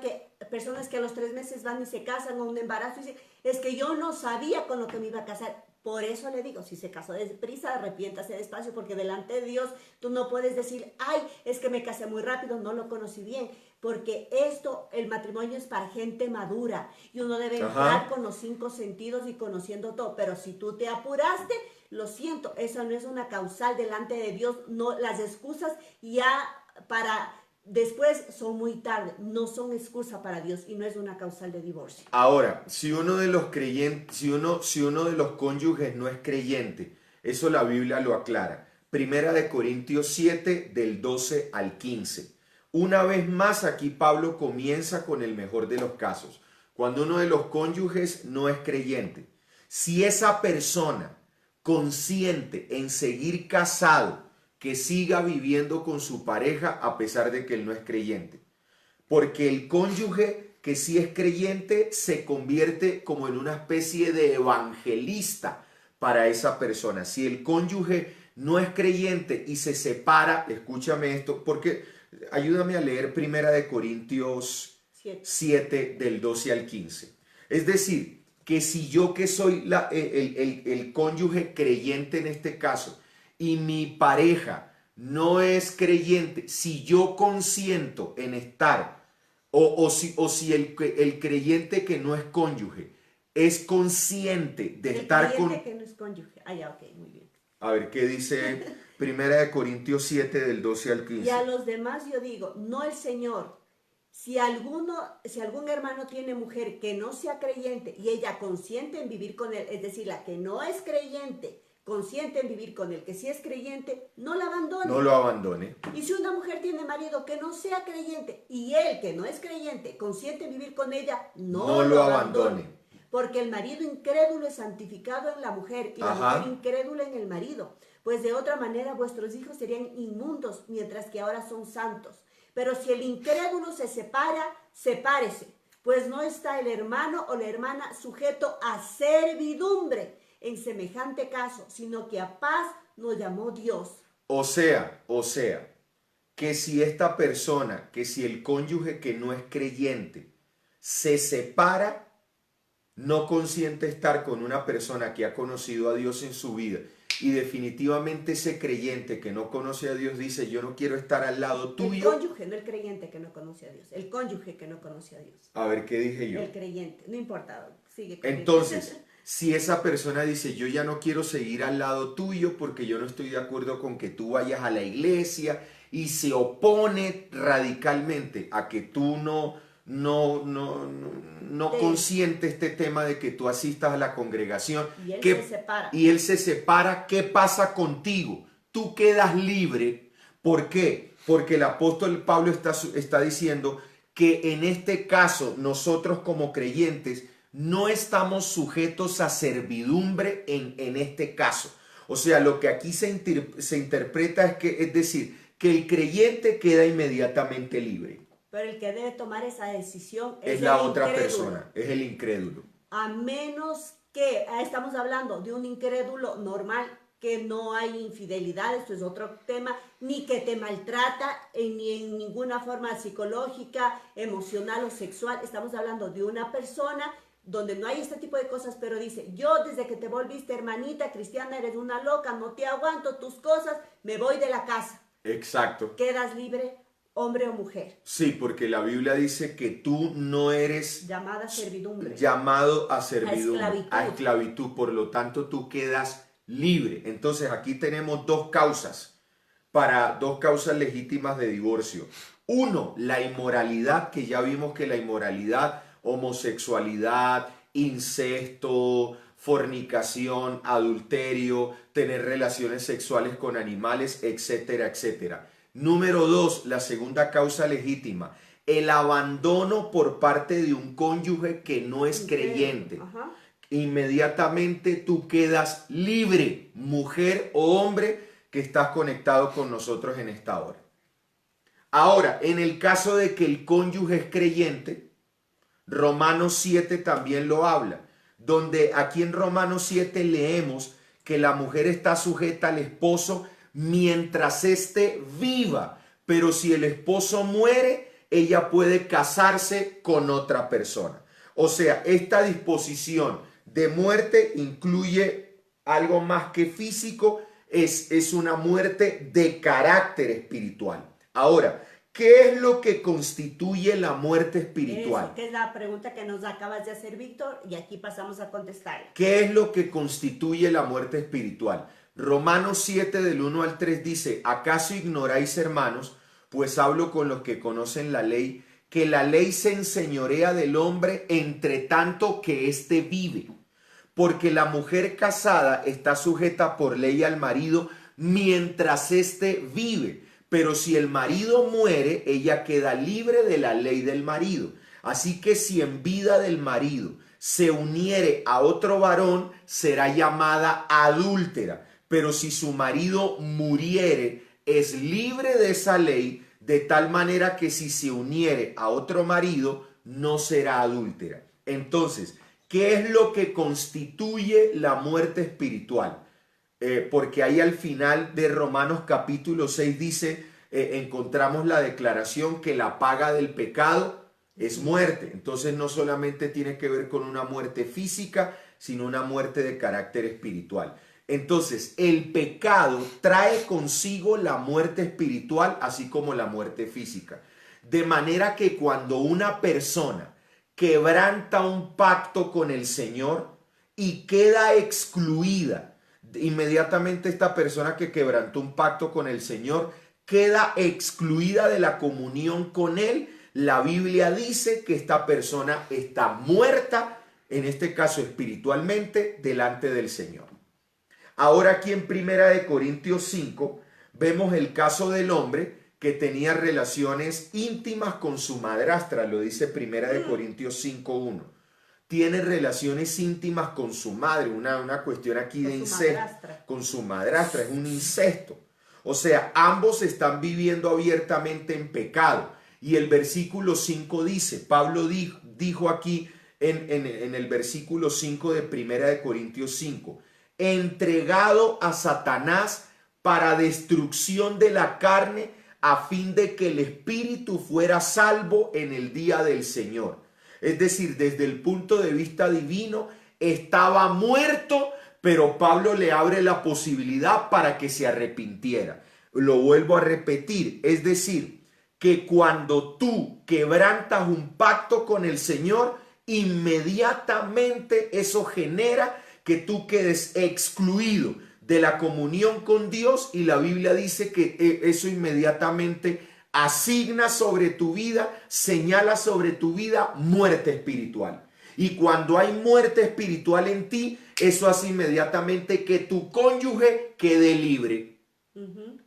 que a los 3 meses van y se casan o un embarazo y dicen, es que yo no sabía con lo que me iba a casar. Por eso le digo, si se casó deprisa, arrepiéntase despacio, porque delante de Dios tú no puedes decir, ay, es que me casé muy rápido, no lo conocí bien, porque el matrimonio es para gente madura y uno debe entrar con los 5 sentidos y conociendo todo, pero si tú te apuraste, lo siento, eso no es una causal delante de Dios, no, las excusas ya para después son muy tarde, no son excusa para Dios y no es una causal de divorcio. Ahora, si uno de los creyentes, si uno de los cónyuges no es creyente, eso la Biblia lo aclara. Primera de Corintios 7 del 12 al 15. Una vez más aquí Pablo comienza con el mejor de los casos. Cuando uno de los cónyuges no es creyente, si esa persona consciente en seguir casado, que siga viviendo con su pareja a pesar de que él no es creyente. Porque el cónyuge que sí es creyente se convierte como en una especie de evangelista para esa persona. Si el cónyuge no es creyente y se separa, escúchame esto, porque ayúdame a leer Primera de Corintios 7 del 12 al 15. Es decir, que si yo que soy el cónyuge creyente en este caso y mi pareja no es creyente, si yo consiento en estar, o si el creyente que no es cónyuge es consciente de estar con... El creyente que no es cónyuge. Ah, ya, ok, muy bien. A ver, ¿qué dice Primera de Corintios 7 del 12 al 15? Y a los demás yo digo, no el Señor. Si algún hermano tiene mujer que no sea creyente y ella consiente en vivir con él, es decir, la que no es creyente, consciente en vivir con el que sí es creyente, no la abandone. No lo abandone. Y si una mujer tiene marido que no sea creyente y él que no es creyente, consciente en vivir con ella, no lo abandone. Porque el marido incrédulo es santificado en la mujer y la mujer incrédula en el marido. Pues de otra manera vuestros hijos serían inmundos, mientras que ahora son santos. Pero si el incrédulo se separa, sepárese, pues no está el hermano o la hermana sujeto a servidumbre en semejante caso, sino que a paz nos llamó Dios. O sea, que si esta persona, que si el cónyuge que no es creyente se separa, no consiente estar con una persona que ha conocido a Dios en su vida y definitivamente ese creyente que no conoce a Dios dice, yo no quiero estar al lado tuyo. El cónyuge, no el creyente que no conoce a Dios, el cónyuge que no conoce a Dios. A ver, ¿qué dije yo? El creyente, no importa, sigue. Entonces, si esa persona dice, yo ya no quiero seguir al lado tuyo porque yo no estoy de acuerdo con que tú vayas a la iglesia y se opone radicalmente a que tú no consiente este tema de que tú asistas a la congregación. Y él se separa. Y él se separa, ¿qué pasa contigo? Tú quedas libre. ¿Por qué? Porque el apóstol Pablo está diciendo que en este caso nosotros como creyentes no estamos sujetos a servidumbre en este caso. O sea, lo que aquí se interpreta es decir, que el creyente queda inmediatamente libre. Pero el que debe tomar esa decisión es la otra persona, es el incrédulo. A menos que, estamos hablando de un incrédulo normal, que no hay infidelidad, esto es otro tema, ni que te maltrata ni en ninguna forma psicológica, emocional o sexual. Estamos hablando de una persona donde no hay este tipo de cosas, pero dice, yo desde que te volviste hermanita cristiana eres una loca, no te aguanto tus cosas, me voy de la casa. Exacto. Quedas libre, hombre o mujer. Sí, porque la Biblia dice que tú no eres llamado a servidumbre. Llamado a servidumbre, a esclavitud. Por lo tanto, tú quedas libre. Entonces, aquí tenemos dos causas legítimas de divorcio. Uno, la inmoralidad, que ya vimos que la inmoralidad, homosexualidad, incesto, fornicación, adulterio, tener relaciones sexuales con animales, etcétera, etcétera. Número 2, la segunda causa legítima, el abandono por parte de un cónyuge que no es creyente. Ajá. Inmediatamente tú quedas libre, mujer o hombre que estás conectado con nosotros en esta hora. Ahora, en el caso de que el cónyuge es creyente, Romanos 7 también lo habla, donde aquí en Romanos 7 leemos que la mujer está sujeta al esposo mientras éste viva, pero si el esposo muere, ella puede casarse con otra persona. O sea, esta disposición de muerte incluye algo más que físico, es una muerte de carácter espiritual. Ahora, ¿qué es lo que constituye la muerte espiritual? Eso, que es la pregunta que nos acabas de hacer, Víctor, y aquí pasamos a contestar. ¿Qué es lo que constituye la muerte espiritual? Romanos 7 del 1 al 3 dice, ¿acaso ignoráis, hermanos? Pues hablo con los que conocen la ley, que la ley se enseñorea del hombre entre tanto que éste vive. Porque la mujer casada está sujeta por ley al marido mientras éste vive. Pero si el marido muere, ella queda libre de la ley del marido. Así que si en vida del marido se uniere a otro varón, será llamada adúltera. Pero si su marido muriere, es libre de esa ley, de tal manera que si se uniere a otro marido, no será adúltera. Entonces, ¿qué es lo que constituye la muerte espiritual? Porque ahí al final de Romanos capítulo 6 dice, encontramos la declaración que la paga del pecado es muerte. Entonces no solamente tiene que ver con una muerte física, sino una muerte de carácter espiritual. Entonces, el pecado trae consigo la muerte espiritual, así como la muerte física. De manera que cuando una persona quebranta un pacto con el Señor y queda excluida, inmediatamente esta persona que quebrantó un pacto con el Señor queda excluida de la comunión con Él. La Biblia dice que esta persona está muerta, en este caso espiritualmente, delante del Señor. Ahora aquí en Primera de Corintios 5 vemos el caso del hombre que tenía relaciones íntimas con su madrastra, lo dice Primera de Corintios 5:1. Tiene relaciones íntimas con su madre, una cuestión aquí de incesto, con su madrastra, es un incesto. O sea, ambos están viviendo abiertamente en pecado. Y el versículo 5 dice, Pablo dijo aquí en el versículo 5 de Primera de Corintios 5, entregado a Satanás para destrucción de la carne, a fin de que el espíritu fuera salvo en el día del Señor. Es decir, desde el punto de vista divino, estaba muerto, pero Pablo le abre la posibilidad para que se arrepintiera. Lo vuelvo a repetir, es decir, que cuando tú quebrantas un pacto con el Señor, inmediatamente eso genera que tú quedes excluido de la comunión con Dios, y la Biblia dice que eso inmediatamente asigna sobre tu vida, señala sobre tu vida muerte espiritual. Y cuando hay muerte espiritual en ti, eso hace inmediatamente que tu cónyuge quede libre.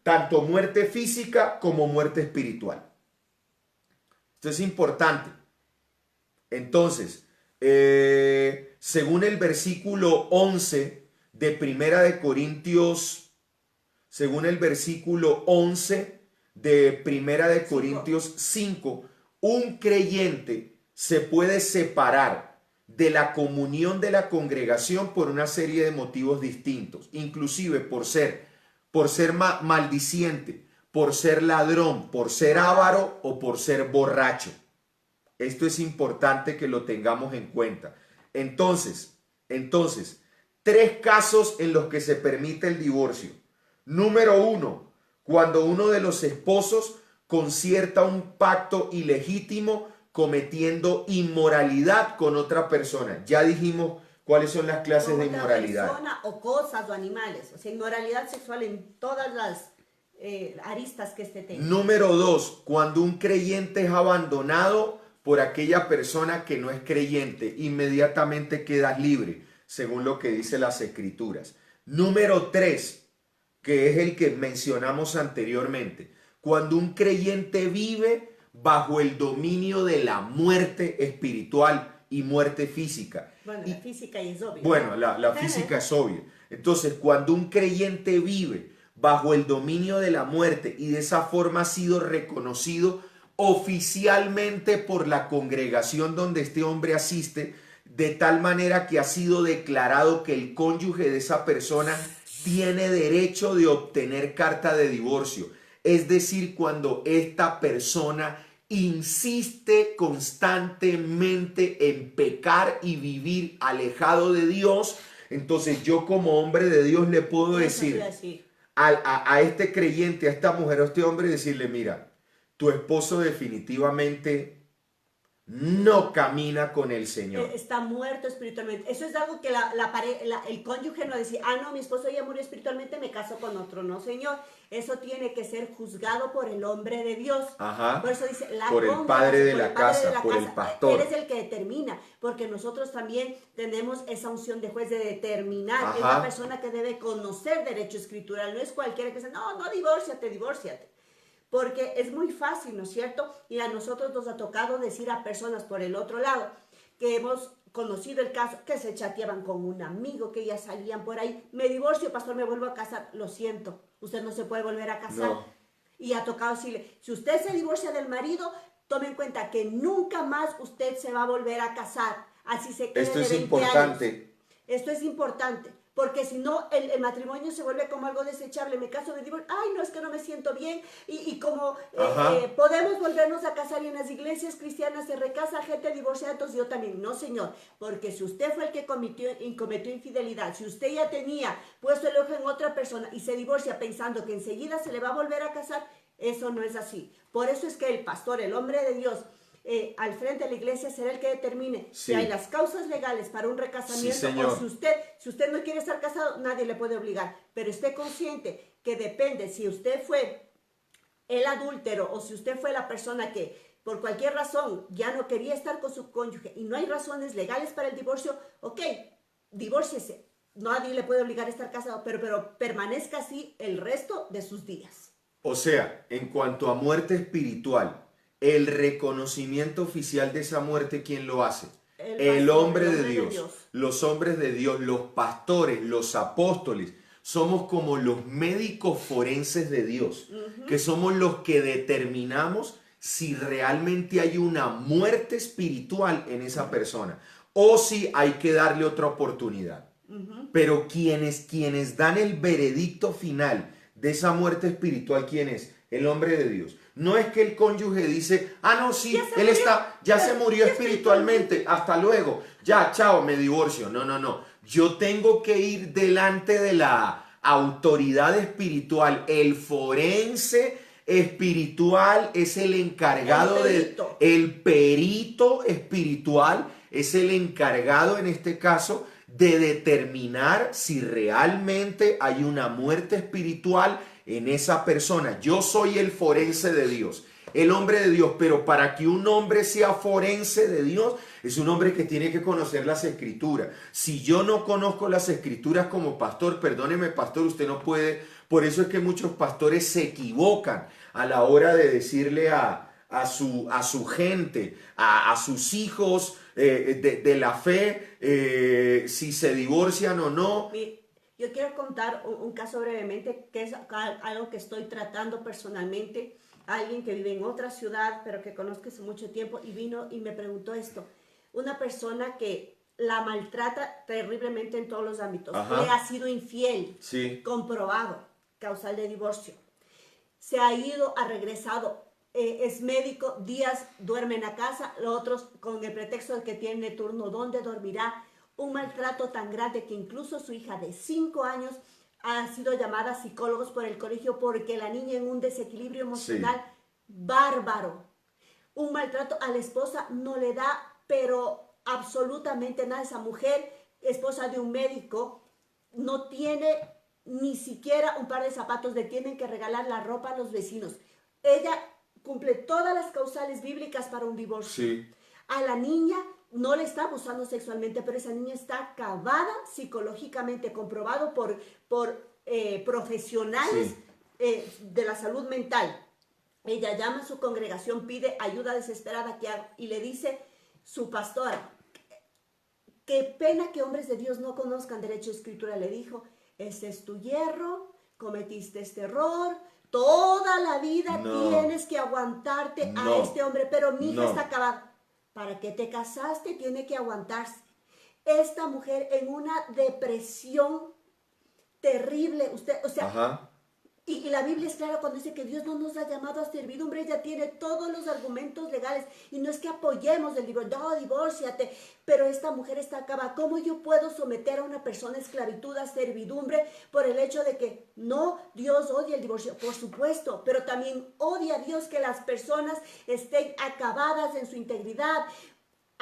Tanto muerte física como muerte espiritual. Esto es importante. Entonces, según el versículo 11 de Primera de Corintios, según el versículo 11 de Primera de Corintios 5, un creyente se puede separar de la comunión de la congregación por una serie de motivos distintos, inclusive por ser maldiciente, por ser ladrón, por ser avaro o por ser borracho. Esto es importante que lo tengamos en cuenta. Entonces, tres casos en los que se permite el divorcio. Número 1, cuando uno de los esposos concierta un pacto ilegítimo cometiendo inmoralidad con otra persona. Ya dijimos cuáles son las clases de inmoralidad. Persona o cosas o animales. O sea, inmoralidad sexual en todas las aristas que este tenga. Número 2, cuando un creyente es abandonado por aquella persona que no es creyente, inmediatamente quedas libre. según lo que dice las Escrituras. Número 3, que es el que mencionamos anteriormente. Cuando un creyente vive bajo el dominio de la muerte espiritual y muerte física. Bueno, la física es obvia. Bueno, la física es obvia. Entonces, cuando un creyente vive bajo el dominio de la muerte y de esa forma ha sido reconocido oficialmente por la congregación donde este hombre asiste, de tal manera que ha sido declarado que el cónyuge de esa persona tiene derecho de obtener carta de divorcio. Es decir, cuando esta persona insiste constantemente en pecar y vivir alejado de Dios, entonces yo como hombre de Dios le puedo decir a este creyente, a esta mujer, a este hombre, decirle, mira, tu esposo definitivamente no camina con el Señor. Está muerto espiritualmente. Eso es algo que el cónyuge no dice, no, mi esposo ya murió espiritualmente, me caso con otro. No, señor. Eso tiene que ser juzgado por el hombre de Dios. Ajá. Por eso dice, por el padre de la casa, por el pastor. Él es el que determina, porque nosotros también tenemos esa unción de juez de determinar. Ajá. Es la persona que debe conocer derecho escritural. No es cualquiera que dice, no, divórciate. Porque es muy fácil, ¿no es cierto? Y a nosotros nos ha tocado decir a personas por el otro lado que hemos conocido el caso, que se chateaban con un amigo, que ya salían por ahí. Me divorcio, pastor, me vuelvo a casar. Lo siento, usted no se puede volver a casar. No. Y ha tocado decirle, si usted se divorcia del marido, tome en cuenta que nunca más usted se va a volver a casar. Así se queda. Esto de es 20 importante. años. Esto es importante. Porque si no, el matrimonio se vuelve como algo desechable. Me caso de divorcio. Ay, no, es que no me siento bien. Y como podemos volvernos a casar y en las iglesias cristianas se recasa gente divorciada, entonces yo también. No, señor. Porque si usted fue el que cometió infidelidad, si usted ya tenía puesto el ojo en otra persona y se divorcia pensando que enseguida se le va a volver a casar, eso no es así. Por eso es que el pastor, el hombre de Dios, al frente de la iglesia será el que determine si hay las causas legales para un recasamiento, o si usted no quiere estar casado, nadie le puede obligar, pero esté consciente que depende si usted fue el adúltero o si usted fue la persona que por cualquier razón ya no quería estar con su cónyuge y no hay razones legales para el divorcio, ok, divórciese, nadie le puede obligar a estar casado, pero permanezca así el resto de sus días. O sea, en cuanto a muerte espiritual, el reconocimiento oficial de esa muerte, ¿quién lo hace? El hombre de Dios. Los hombres de Dios, los pastores, los apóstoles, somos como los médicos forenses de Dios, que somos los que determinamos si realmente hay una muerte espiritual en esa persona o si hay que darle otra oportunidad. Pero quienes dan el veredicto final de esa muerte espiritual, ¿quién es? El hombre de Dios. No es que el cónyuge dice, no, sí, ya se murió espiritualmente, hasta luego, ya, chao, me divorcio. No. Yo tengo que ir delante de la autoridad espiritual. El forense espiritual es el encargado el perito espiritual es el encargado en este caso de determinar si realmente hay una muerte espiritual en esa persona. Yo soy el forense de Dios, el hombre de Dios, pero para que un hombre sea forense de Dios, es un hombre que tiene que conocer las Escrituras. Si yo no conozco las Escrituras como pastor, perdóneme, pastor, usted no puede. Por eso es que muchos pastores se equivocan a la hora de decirle a su gente, a sus hijos de la fe, si se divorcian o no. Yo quiero contar un caso brevemente, que es algo que estoy tratando personalmente. Alguien que vive en otra ciudad, pero que conozco hace mucho tiempo, y vino y me preguntó esto. Una persona que la maltrata terriblemente en todos los ámbitos. Le ha sido infiel, comprobado, causal de divorcio. Se ha ido, ha regresado, es médico, días duerme en la casa, los otros con el pretexto de que tiene turno, ¿dónde dormirá? Un maltrato tan grande que incluso su hija de 5 años ha sido llamada a psicólogos por el colegio porque la niña en un desequilibrio emocional bárbaro. Un maltrato a la esposa no le da, pero absolutamente nada. Esa mujer, esposa de un médico, no tiene ni siquiera un par de zapatos, le tienen que regalar la ropa a los vecinos. Ella cumple todas las causales bíblicas para un divorcio. A la niña no le está abusando sexualmente, pero esa niña está acabada psicológicamente, comprobado por profesionales Sí. de la salud mental. Ella llama a su congregación, pide ayuda desesperada y le dice su pastora, qué pena que hombres de Dios no conozcan derecho de escritura. Le dijo, este es tu hierro, cometiste este error, toda la vida No, tienes que aguantarte a este no, hombre, pero mi hija está no. acabada. ¿Para qué te casaste? Tiene que aguantarse. Esta mujer en una depresión terrible, usted, o sea, Ajá. y la Biblia es clara cuando dice que Dios no nos ha llamado a servidumbre. Ella tiene todos los argumentos legales. Y no es que apoyemos el divorcio, no, divórciate. Pero esta mujer está acabada. ¿Cómo yo puedo someter a una persona a esclavitud, a servidumbre, por el hecho de que no, Dios odia el divorcio? Por supuesto, pero también odia a Dios que las personas estén acabadas en su integridad.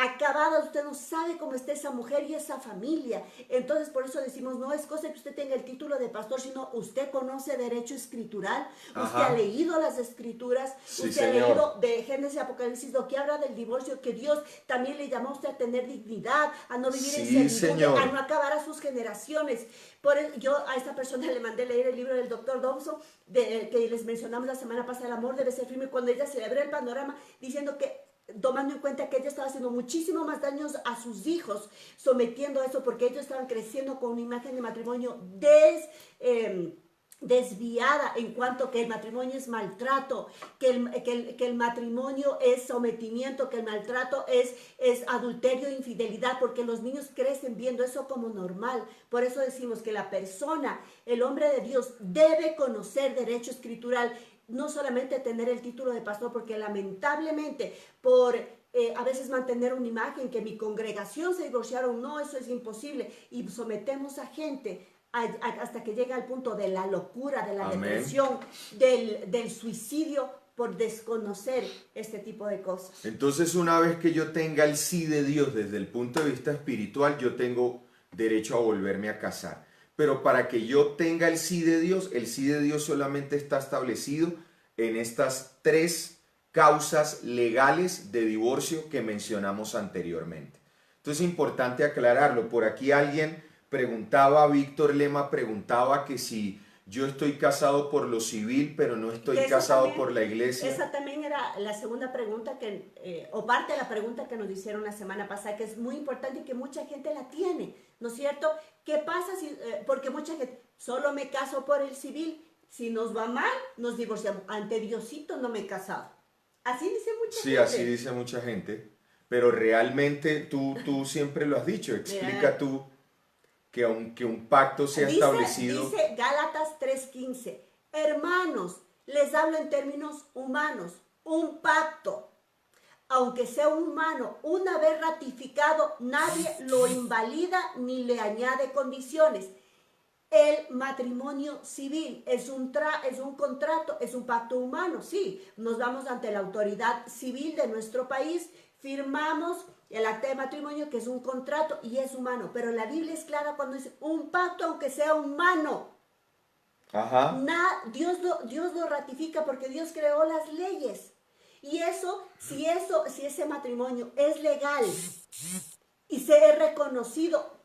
Acabada, usted no sabe cómo está esa mujer y esa familia. Entonces, por eso decimos, no es cosa que usted tenga el título de pastor, sino usted conoce derecho escritural, usted ha Ajá. leído las escrituras, Sí, usted ha señor. leído de Génesis y Apocalipsis lo que habla del divorcio, que Dios también le llamó a usted a tener dignidad, a no vivir en Sí, servidumbre, a señor. no acabar a sus generaciones. Yo a esta persona le mandé leer el libro del doctor Dobson, que les mencionamos la semana pasada, El amor debe ser firme, cuando ella se le abrió el panorama diciendo que tomando en cuenta que ella estaba haciendo muchísimo más daños a sus hijos, sometiendo a eso, porque ellos estaban creciendo con una imagen de matrimonio desviada en cuanto que el matrimonio es maltrato, que el matrimonio es sometimiento, que el maltrato es adulterio e infidelidad, porque los niños crecen viendo eso como normal. Por eso decimos que la persona, el hombre de Dios, debe conocer derecho escritural, no solamente tener el título de pastor, porque lamentablemente por a veces mantener una imagen que mi congregación se divorciaron, no, eso es imposible, y sometemos a gente hasta que llega al punto de la locura, de la Amén. depresión, del suicidio por desconocer este tipo de cosas. Entonces, una vez que yo tenga el sí de Dios desde el punto de vista espiritual, yo tengo derecho a volverme a casar. Pero para que yo tenga el sí de Dios solamente está establecido en estas tres causas legales de divorcio que mencionamos anteriormente. Entonces es importante aclararlo. Por aquí alguien preguntaba, Víctor Lema preguntaba que si yo estoy casado por lo civil, pero no estoy Que casado por la iglesia. esa también era la segunda pregunta o parte de la pregunta que nos hicieron la semana pasada, que es muy importante y que mucha gente la tiene, ¿no es cierto? ¿Qué pasa si, porque mucha gente, solo me caso por el civil, si nos va mal, nos divorciamos, ante Diosito no me he casado? Así dice mucha Sí, así gente. dice mucha gente, pero realmente tú siempre lo has dicho, explica Eh, tú que aunque un pacto sea establecido, dice Gálatas 3:15, hermanos, les hablo en términos humanos, un pacto, aunque sea humano, una vez ratificado, nadie lo invalida ni le añade condiciones. El matrimonio civil es es un contrato, es un pacto humano, sí. Nos vamos ante la autoridad civil de nuestro país, firmamos el acta de matrimonio, que es un contrato y es humano. Pero la Biblia es clara cuando dice un pacto, aunque sea humano. ajá, Dios lo ratifica porque Dios creó las leyes. Y si ese matrimonio es legal y se es reconocido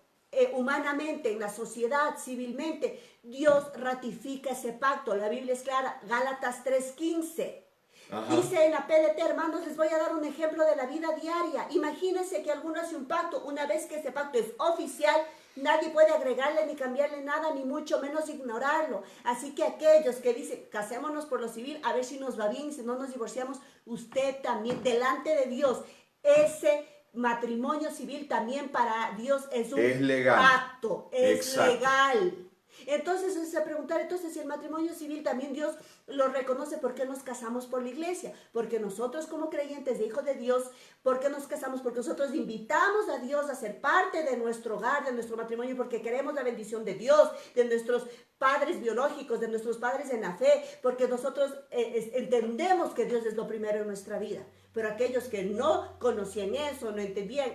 humanamente en la sociedad, civilmente, Dios ratifica ese pacto. La Biblia es clara, Gálatas 3:15. ajá, Dice en la PDT, hermanos, les voy a dar un ejemplo de la vida diaria. Imagínense que alguno hace un pacto, una vez que ese pacto es oficial, nadie puede agregarle ni cambiarle nada, ni mucho menos ignorarlo. Así que aquellos que dicen, casémonos por lo civil, a ver si nos va bien, si no nos divorciamos, usted también, delante de Dios, ese matrimonio civil también para Dios es un es legal, pacto, es exacto. legal. Entonces es a preguntar, entonces si el matrimonio civil también Dios lo reconoce, ¿por qué nos casamos por la iglesia? Porque nosotros como creyentes de hijos de Dios, ¿por qué nos casamos? Porque nosotros invitamos a Dios a ser parte de nuestro hogar, de nuestro matrimonio, porque queremos la bendición de Dios, de nuestros padres biológicos, de nuestros padres en la fe, porque nosotros entendemos que Dios es lo primero en nuestra vida. Pero aquellos que no conocían eso, no entendían,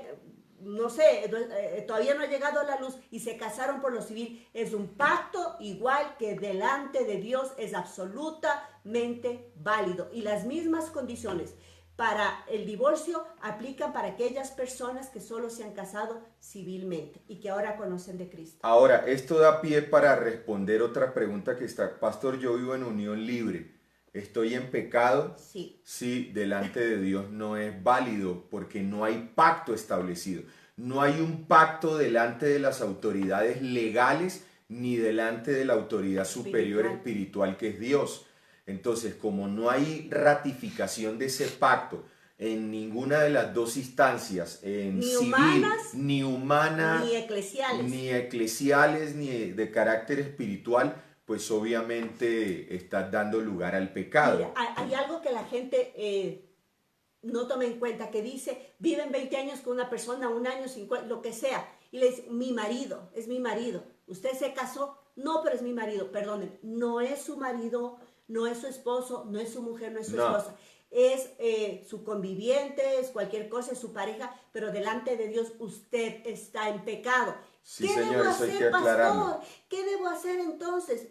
no sé, todavía no ha llegado a la luz y se casaron por lo civil, es un pacto igual que delante de Dios es absolutamente válido y las mismas condiciones. para el divorcio aplican para aquellas personas que solo se han casado civilmente y que ahora conocen de Cristo. Ahora, esto da pie para responder otra pregunta que está, pastor, yo vivo en unión libre, ¿estoy en pecado? Sí. Sí, delante de Dios no es válido porque no hay pacto establecido. No hay un pacto delante de las autoridades legales ni delante de la autoridad superior espiritual que es Dios. Entonces, como no hay ratificación de ese pacto en ninguna de las dos instancias, en Ni civil, humanas, ni humana, ni eclesiales. ni eclesiales, ni de carácter espiritual, pues obviamente estás dando lugar al pecado. Mira, hay algo que la gente no toma en cuenta, que dice, viven 20 años con una persona, un año, 50, lo que sea, y le dice, mi marido, es mi marido. ¿Usted se casó? No, pero es mi marido. Perdonen, no es su marido, no es su esposo, no es su mujer, no es su esposa. Es su conviviente, es cualquier cosa, es su pareja, pero delante de Dios usted está en pecado. Sí, ¿Qué señor, debo eso hay que hacer, aclararlo. pastor? ¿Qué debo hacer entonces?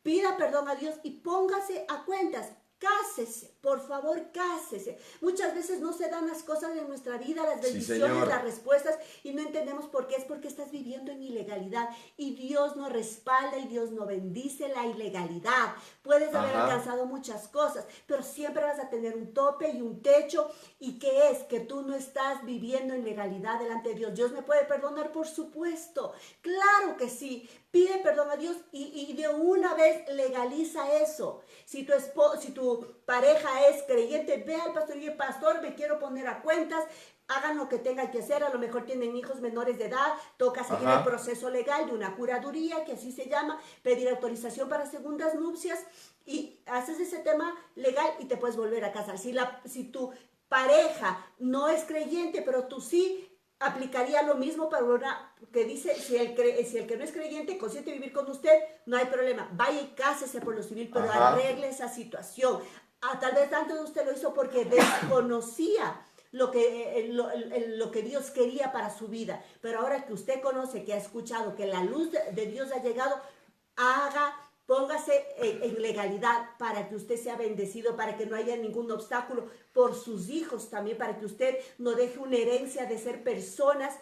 Pida perdón a Dios y póngase a cuentas. Cásese, por favor, cásese. Muchas veces no se dan las cosas en nuestra vida, las bendiciones, Sí, las respuestas, y no entendemos por qué. Es porque estás viviendo en ilegalidad y Dios no respalda y Dios no bendice la ilegalidad. Puedes haber alcanzado muchas cosas, pero siempre vas a tener un tope y un techo. ¿Y qué es? Que tú no estás viviendo en legalidad delante de Dios. ¿Dios me puede perdonar? Por supuesto, claro que sí. Pide perdón a Dios y de una vez legaliza eso. Si tu pareja es creyente, ve al pastor y dice, pastor, me quiero poner a cuentas, hagan lo que tengan que hacer, a lo mejor tienen hijos menores de edad, toca seguir el proceso legal de una curaduría, que así se llama, pedir autorización para segundas nupcias, y haces ese tema legal y te puedes volver a casar. Si tu pareja no es creyente, pero tú sí, aplicaría lo mismo para una que dice, si el que no es creyente consiente vivir con usted, no hay problema, vaya y cásese por lo civil, pero arregle esa situación. Tal vez antes usted lo hizo porque desconocía lo que Dios quería para su vida, pero ahora que usted conoce, que ha escuchado, que la luz de Dios ha llegado, póngase en legalidad para que usted sea bendecido, para que no haya ningún obstáculo por sus hijos también, para que usted no deje una herencia de ser personas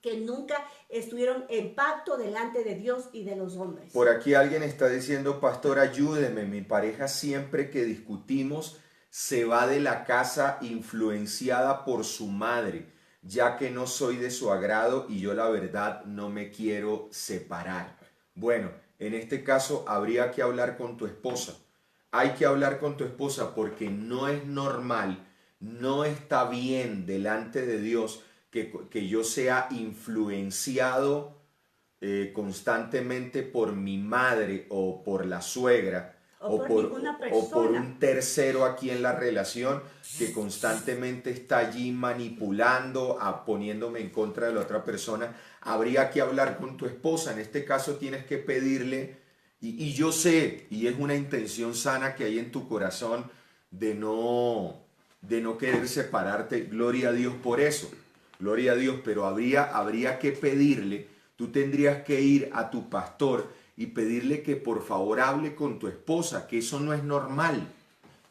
que nunca estuvieron en pacto delante de Dios y de los hombres. Por aquí alguien está diciendo, pastor, ayúdeme, mi pareja siempre que discutimos se va de la casa influenciada por su madre, ya que no soy de su agrado y yo la verdad no me quiero separar. Bueno, en este caso habría que hablar con tu esposa. Hay que hablar con tu esposa porque no es normal, no está bien delante de Dios que yo sea influenciado constantemente por mi madre o por la suegra o por un tercero aquí en la relación que constantemente está allí manipulando, poniéndome en contra de la otra persona. Habría que hablar con tu esposa. En este caso tienes que pedirle, y yo sé, y es una intención sana que hay en tu corazón de no querer separarte. Gloria a Dios por eso. Gloria a Dios, pero habría que pedirle. Tú tendrías que ir a tu pastor y pedirle que por favor hable con tu esposa, que eso no es normal,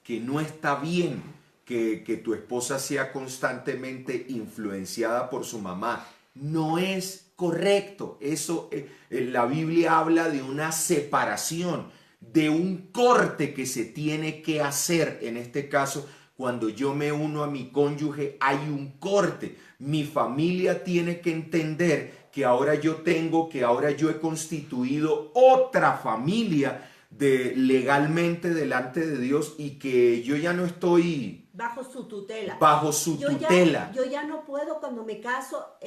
que no está bien que tu esposa sea constantemente influenciada por su mamá. No es correcto. Eso, la Biblia habla de una separación, de un corte que se tiene que hacer. En este caso, cuando yo me uno a mi cónyuge, hay un corte. Mi familia tiene que entender que ahora yo he constituido otra familia legalmente delante de Dios y que yo ya no estoy bajo su tutela. Yo ya no puedo cuando me caso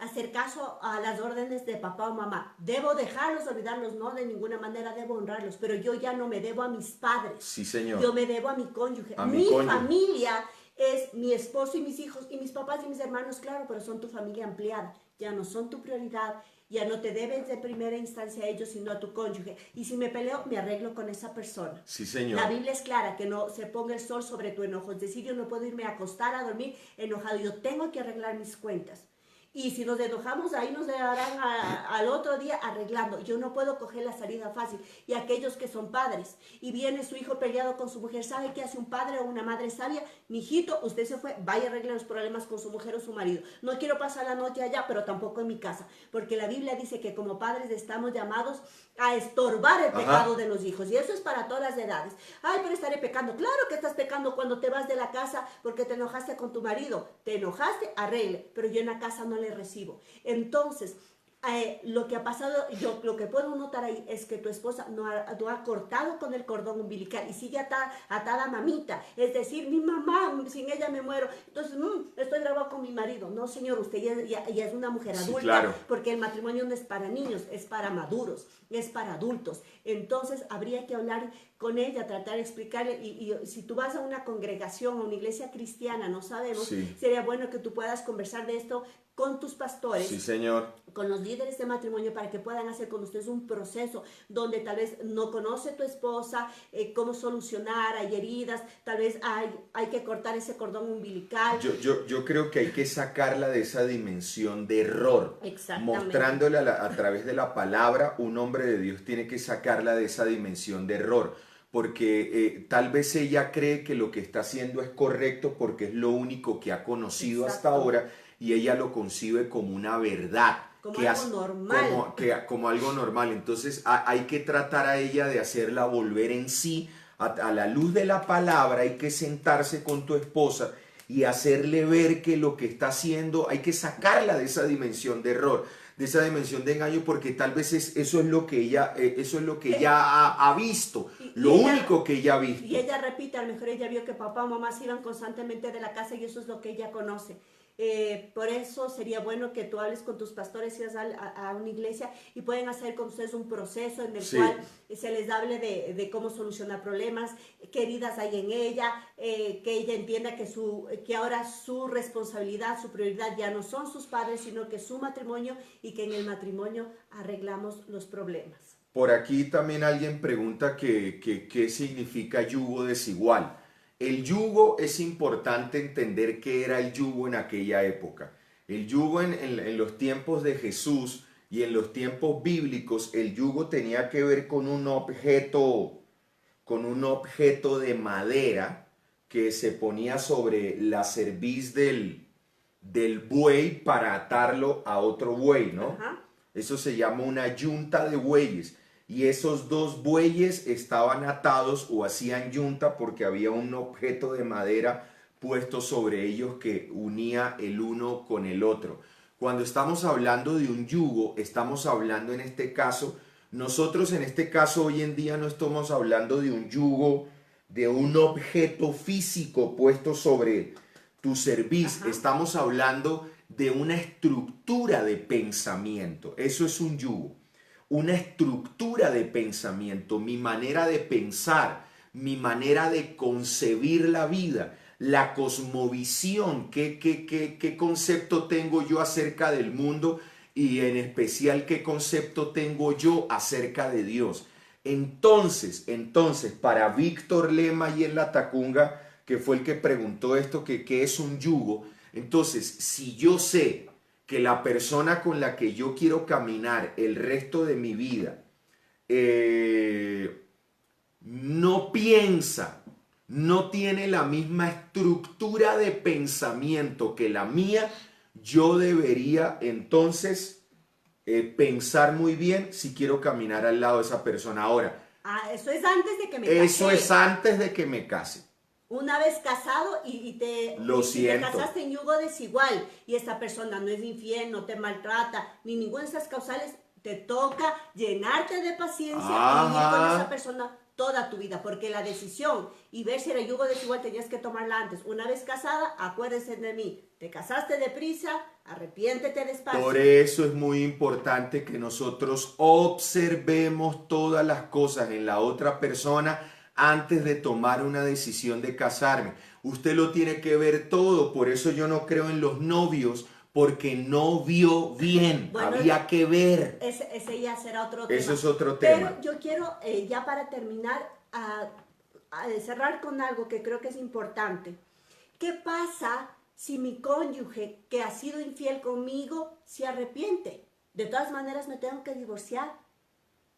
hacer caso a las órdenes de papá o mamá. Debo dejarlos, olvidarlos, no, de ninguna manera debo honrarlos, pero yo ya no me debo a mis padres. Sí, señor. Yo me debo a mi cónyuge. Mi familia es mi esposo y mis hijos y mis papás y mis hermanos, claro, pero son tu familia ampliada. Ya no son tu prioridad, ya no te debes de primera instancia a ellos, sino a tu cónyuge. Y si me peleo, me arreglo con esa persona. Sí, señor. La Biblia es clara, que no se ponga el sol sobre tu enojo. Es decir, yo no puedo irme a acostar a dormir enojado. Yo tengo que arreglar mis cuentas. Y si nos enojamos, ahí nos darán al otro día arreglando. Yo no puedo coger la salida fácil. Y aquellos que son padres y viene su hijo peleado con su mujer, ¿sabe qué hace un padre o una madre sabia? Mijito, usted se fue, vaya a arreglar los problemas con su mujer o su marido. No quiero pasar la noche allá, pero tampoco en mi casa. Porque la Biblia dice que como padres estamos llamados a estorbar el pecado de los hijos. Y eso es para todas las edades. Ay, pero estaré pecando. Claro que estás pecando cuando te vas de la casa porque te enojaste con tu marido. Te enojaste, arregle. Pero yo en la casa no le recibo. Entonces, lo que ha pasado, yo lo que puedo notar ahí es que tu esposa no ha cortado con el cordón umbilical y sigue atada a mamita. Es decir, mi mamá, sin ella me muero. Entonces, estoy grabado con mi marido. No, señor, usted ya es una mujer adulta. Sí, claro. Porque el matrimonio no es para niños, es para maduros, es para adultos. Entonces, habría que hablar con ella, tratar de explicarle. Y si tú vas a una congregación, a una iglesia cristiana, no sabemos, Sí. sería bueno que tú puedas conversar de esto con tus pastores, Sí, señor. con los líderes de matrimonio, para que puedan hacer con ustedes un proceso donde tal vez no conoce tu esposa, cómo solucionar, hay heridas, tal vez hay que cortar ese cordón umbilical. Yo creo que hay que sacarla de esa dimensión de error. Exactamente. Mostrándola a través de la palabra, un hombre de Dios tiene que sacarla de esa dimensión de error. Porque tal vez ella cree que lo que está haciendo es correcto porque es lo único que ha conocido hasta ahora y ella lo concibe como una verdad. Como algo normal. Como algo normal. Entonces hay que tratar a ella de hacerla volver en sí a la luz de la palabra. Hay que sentarse con tu esposa y hacerle ver que lo que está haciendo hay que sacarla de esa dimensión de error, de esa dimensión de engaño, porque tal vez eso es lo que ella ha visto, lo único que ella ha visto. Y ella repite, a lo mejor ella vio que papá o mamá se iban constantemente de la casa y eso es lo que ella conoce. Por eso sería bueno que tú hables con tus pastores y vas a una iglesia y pueden hacer con ustedes un proceso en el cual se les hable de cómo solucionar problemas, qué heridas hay en ella, que ella entienda que ahora su responsabilidad, su prioridad ya no son sus padres, sino que su matrimonio, y que en el matrimonio arreglamos los problemas. Por aquí también alguien pregunta qué significa yugo desigual. El yugo, es importante entender qué era el yugo en aquella época. El yugo en los tiempos de Jesús y en los tiempos bíblicos, el yugo tenía que ver con un objeto de madera que se ponía sobre la cerviz del buey para atarlo a otro buey, ¿no? Ajá. Eso se llama una yunta de bueyes. Y esos dos bueyes estaban atados o hacían yunta porque había un objeto de madera puesto sobre ellos que unía el uno con el otro. Cuando estamos hablando de un yugo, estamos hablando en este caso, nosotros en este caso hoy en día no estamos hablando de un yugo, de un objeto físico puesto sobre tu cerviz. Ajá. Estamos hablando de una estructura de pensamiento. Eso es un yugo. Una estructura de pensamiento, mi manera de pensar, mi manera de concebir la vida, la cosmovisión, qué concepto tengo yo acerca del mundo y en especial qué concepto tengo yo acerca de Dios. Entonces, para Víctor Lema y en la Tacunga, que fue el que preguntó esto, que qué es un yugo, entonces, si yo sé que la persona con la que yo quiero caminar el resto de mi vida no piensa, no tiene la misma estructura de pensamiento que la mía, yo debería entonces pensar muy bien si quiero caminar al lado de esa persona. Ahora, eso es antes de que me case. Eso es antes de que me case. Una vez casado y te casaste en yugo desigual y esta persona no es infiel, no te maltrata, ni ninguna de esas causales, te toca llenarte de paciencia y vivir con esa persona toda tu vida, porque la decisión y ver si era yugo desigual tenías que tomarla antes. Una vez casada, acuérdense de mí, te casaste deprisa, arrepiéntete despacio. Por eso es muy importante que nosotros observemos todas las cosas en la otra persona antes de tomar una decisión de casarme. Usted lo tiene que ver todo, por eso yo no creo en los novios, porque no vio bien, bueno, había que ver. Ese ya será otro tema. Eso es otro tema. Pero yo quiero, ya para terminar, a cerrar con algo que creo que es importante. ¿Qué pasa si mi cónyuge que ha sido infiel conmigo se arrepiente? De todas maneras me tengo que divorciar.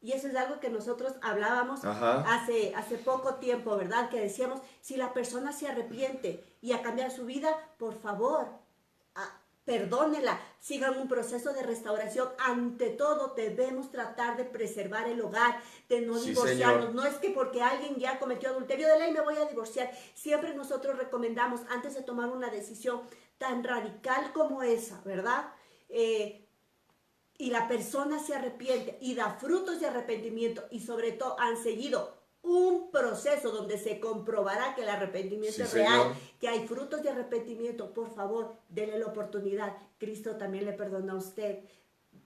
Y eso es algo que nosotros hablábamos hace poco tiempo, ¿verdad? Que decíamos, si la persona se arrepiente y a cambiar su vida, por favor, perdónela, sigan un proceso de restauración. Ante todo, debemos tratar de preservar el hogar, de no divorciarnos. Señor. No es que porque alguien ya cometió adulterio de ley me voy a divorciar. Siempre nosotros recomendamos, antes de tomar una decisión tan radical como esa, ¿verdad? Y la persona se arrepiente y da frutos de arrepentimiento y sobre todo han seguido un proceso donde se comprobará que el arrepentimiento es real, que hay frutos de arrepentimiento, por favor, denle la oportunidad. Cristo también le perdona a usted,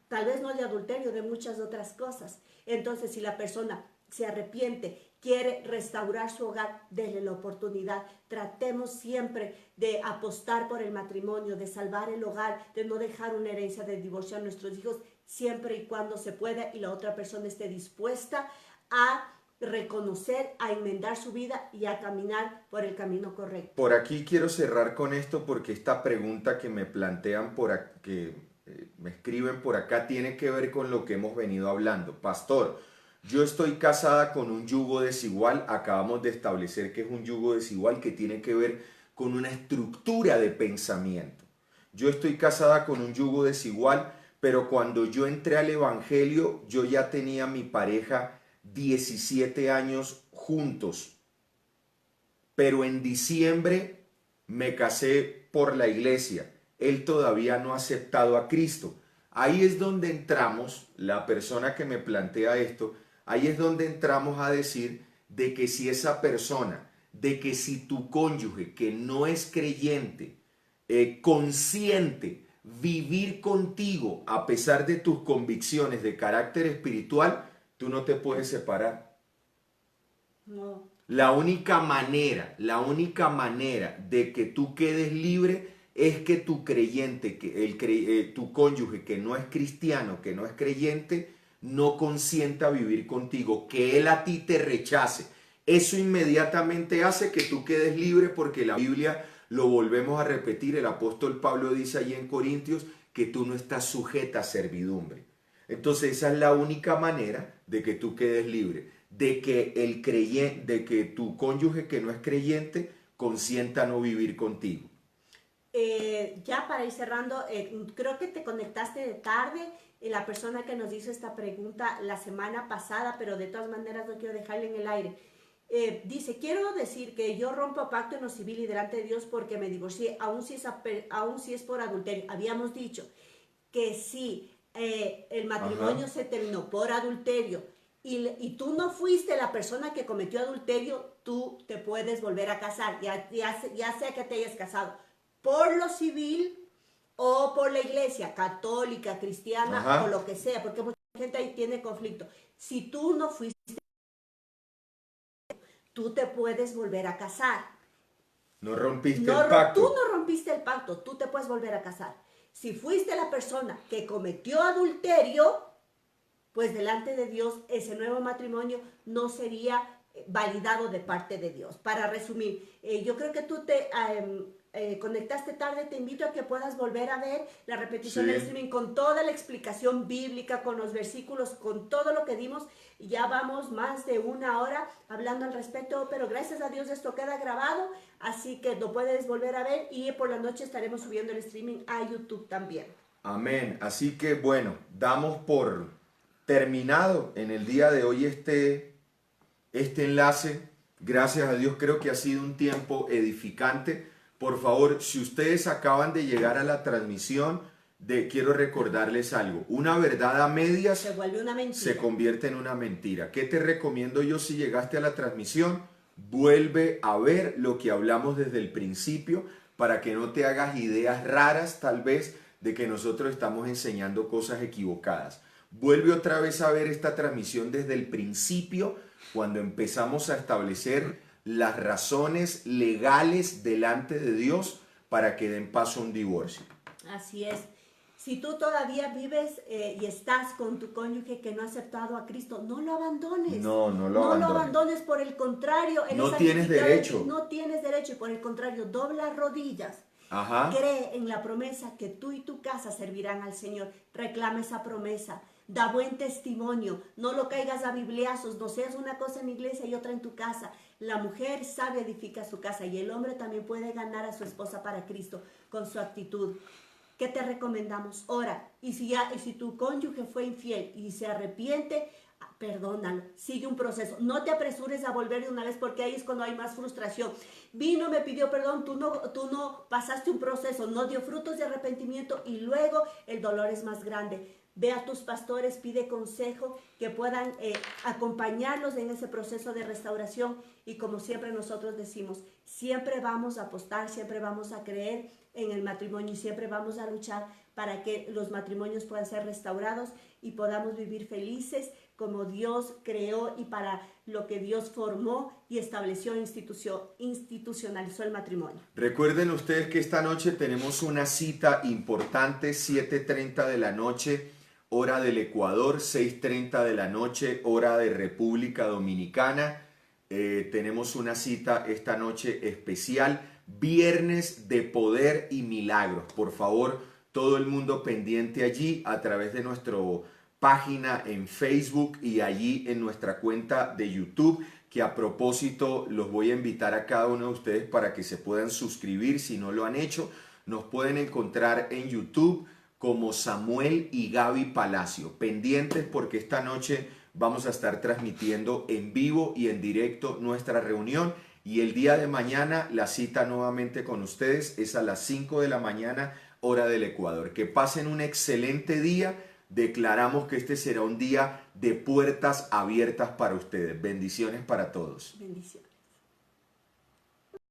tal vez no de adulterio, de muchas otras cosas. Entonces, si la persona se arrepiente, quiere restaurar su hogar, denle la oportunidad. Tratemos siempre de apostar por el matrimonio, de salvar el hogar, de no dejar una herencia, de divorciar a nuestros hijos, siempre y cuando se pueda y la otra persona esté dispuesta a reconocer, a enmendar su vida y a caminar por el camino correcto. Por aquí quiero cerrar con esto porque esta pregunta que me plantean me escriben por acá tiene que ver con lo que hemos venido hablando. Pastor, yo estoy casada con un yugo desigual, acabamos de establecer que es un yugo desigual que tiene que ver con una estructura de pensamiento. Yo estoy casada con un yugo desigual, pero cuando yo entré al evangelio, yo ya tenía a mi pareja 17 años juntos. Pero en diciembre me casé por la iglesia. Él todavía no ha aceptado a Cristo. Ahí es donde entramos, la persona que me plantea esto, ahí es donde entramos a decir de que si esa persona, de que si tu cónyuge que no es creyente, consiente vivir contigo a pesar de tus convicciones de carácter espiritual, tú no te puedes separar. No. La única manera de que tú quedes libre es que tu creyente, tu cónyuge que no es cristiano, que no es creyente, no consienta vivir contigo, que él a ti te rechace. Eso inmediatamente hace que tú quedes libre porque la Biblia, lo volvemos a repetir, el apóstol Pablo dice allí en Corintios que tú no estás sujeta a servidumbre. Entonces esa es la única manera de que tú quedes libre, de que tu cónyuge que no es creyente consienta no vivir contigo. Ya para ir cerrando, creo que te conectaste de tarde, la persona que nos hizo esta pregunta la semana pasada, pero de todas maneras no quiero dejarle en el aire. Dice, quiero decir que yo rompo pacto en lo civil y delante de Dios porque me divorcié, aun si es por adulterio. Habíamos dicho que si el matrimonio se terminó por adulterio y tú no fuiste la persona que cometió adulterio, tú te puedes volver a casar, ya sea que te hayas casado por lo civil o por la iglesia católica, cristiana o lo que sea, porque mucha gente ahí tiene conflicto. Si tú no fuiste, tú te puedes volver a casar. No rompiste el pacto. Tú no rompiste el pacto, tú te puedes volver a casar. Si fuiste la persona que cometió adulterio, pues delante de Dios ese nuevo matrimonio no sería validado de parte de Dios. Para resumir, yo creo que tú te conectaste tarde, te invito a que puedas volver a ver la repetición del streaming con toda la explicación bíblica, con los versículos, con todo lo que dimos. Ya vamos más de una hora hablando al respecto, pero gracias a Dios esto queda grabado, así que lo puedes volver a ver y por la noche estaremos subiendo el streaming a YouTube también. Amén. Así que bueno, damos por terminado en el día de hoy este enlace. Gracias a Dios, creo que ha sido un tiempo edificante. Por favor, si ustedes acaban de llegar a la transmisión, quiero recordarles algo. Una verdad a medias se vuelve una mentira. Se convierte en una mentira. ¿Qué te recomiendo yo si llegaste a la transmisión? Vuelve a ver lo que hablamos desde el principio para que no te hagas ideas raras tal vez de que nosotros estamos enseñando cosas equivocadas. Vuelve otra vez a ver esta transmisión desde el principio cuando empezamos a establecer las razones legales delante de Dios para que den paso a un divorcio. Así es. Si tú todavía vives y estás con tu cónyuge que no ha aceptado a Cristo, no lo abandones. No lo abandones. Por el contrario, no tienes derecho. No tienes derecho y por el contrario, dobla rodillas Ajá. Cree en la promesa que tú y tu casa servirán al Señor. Reclama esa promesa. Da buen testimonio. No lo caigas a bibliazos. No seas una cosa en la iglesia y otra en tu casa. La mujer sabia edifica su casa y el hombre también puede ganar a su esposa para Cristo con su actitud. ¿Qué te recomendamos? Ora. Y si tu cónyuge fue infiel y se arrepiente, perdónalo, sigue un proceso. No te apresures a volver de una vez porque ahí es cuando hay más frustración. Vino, me pidió perdón, tú no pasaste un proceso, no dio frutos de arrepentimiento y luego el dolor es más grande. Ve a tus pastores, pide consejo, que puedan acompañarlos en ese proceso de restauración. Y como siempre nosotros decimos, siempre vamos a apostar, siempre vamos a creer en el matrimonio y siempre vamos a luchar para que los matrimonios puedan ser restaurados y podamos vivir felices como Dios creó y para lo que Dios formó y estableció, institucionalizó el matrimonio. Recuerden ustedes que esta noche tenemos una cita importante, 7:30 de la noche, hora del Ecuador, 6:30 de la noche, hora de República Dominicana. Tenemos una cita esta noche especial, Viernes de Poder y Milagros. Por favor, todo el mundo pendiente allí a través de nuestra página en Facebook y allí en nuestra cuenta de YouTube, que a propósito los voy a invitar a cada uno de ustedes para que se puedan suscribir si no lo han hecho. Nos pueden encontrar en YouTube como Samuel y Gaby Palacio. Pendientes porque esta noche vamos a estar transmitiendo en vivo y en directo nuestra reunión y el día de mañana la cita nuevamente con ustedes es a las 5 de la mañana, hora del Ecuador. Que pasen un excelente día. Declaramos que este será un día de puertas abiertas para ustedes. Bendiciones para todos. Bendiciones.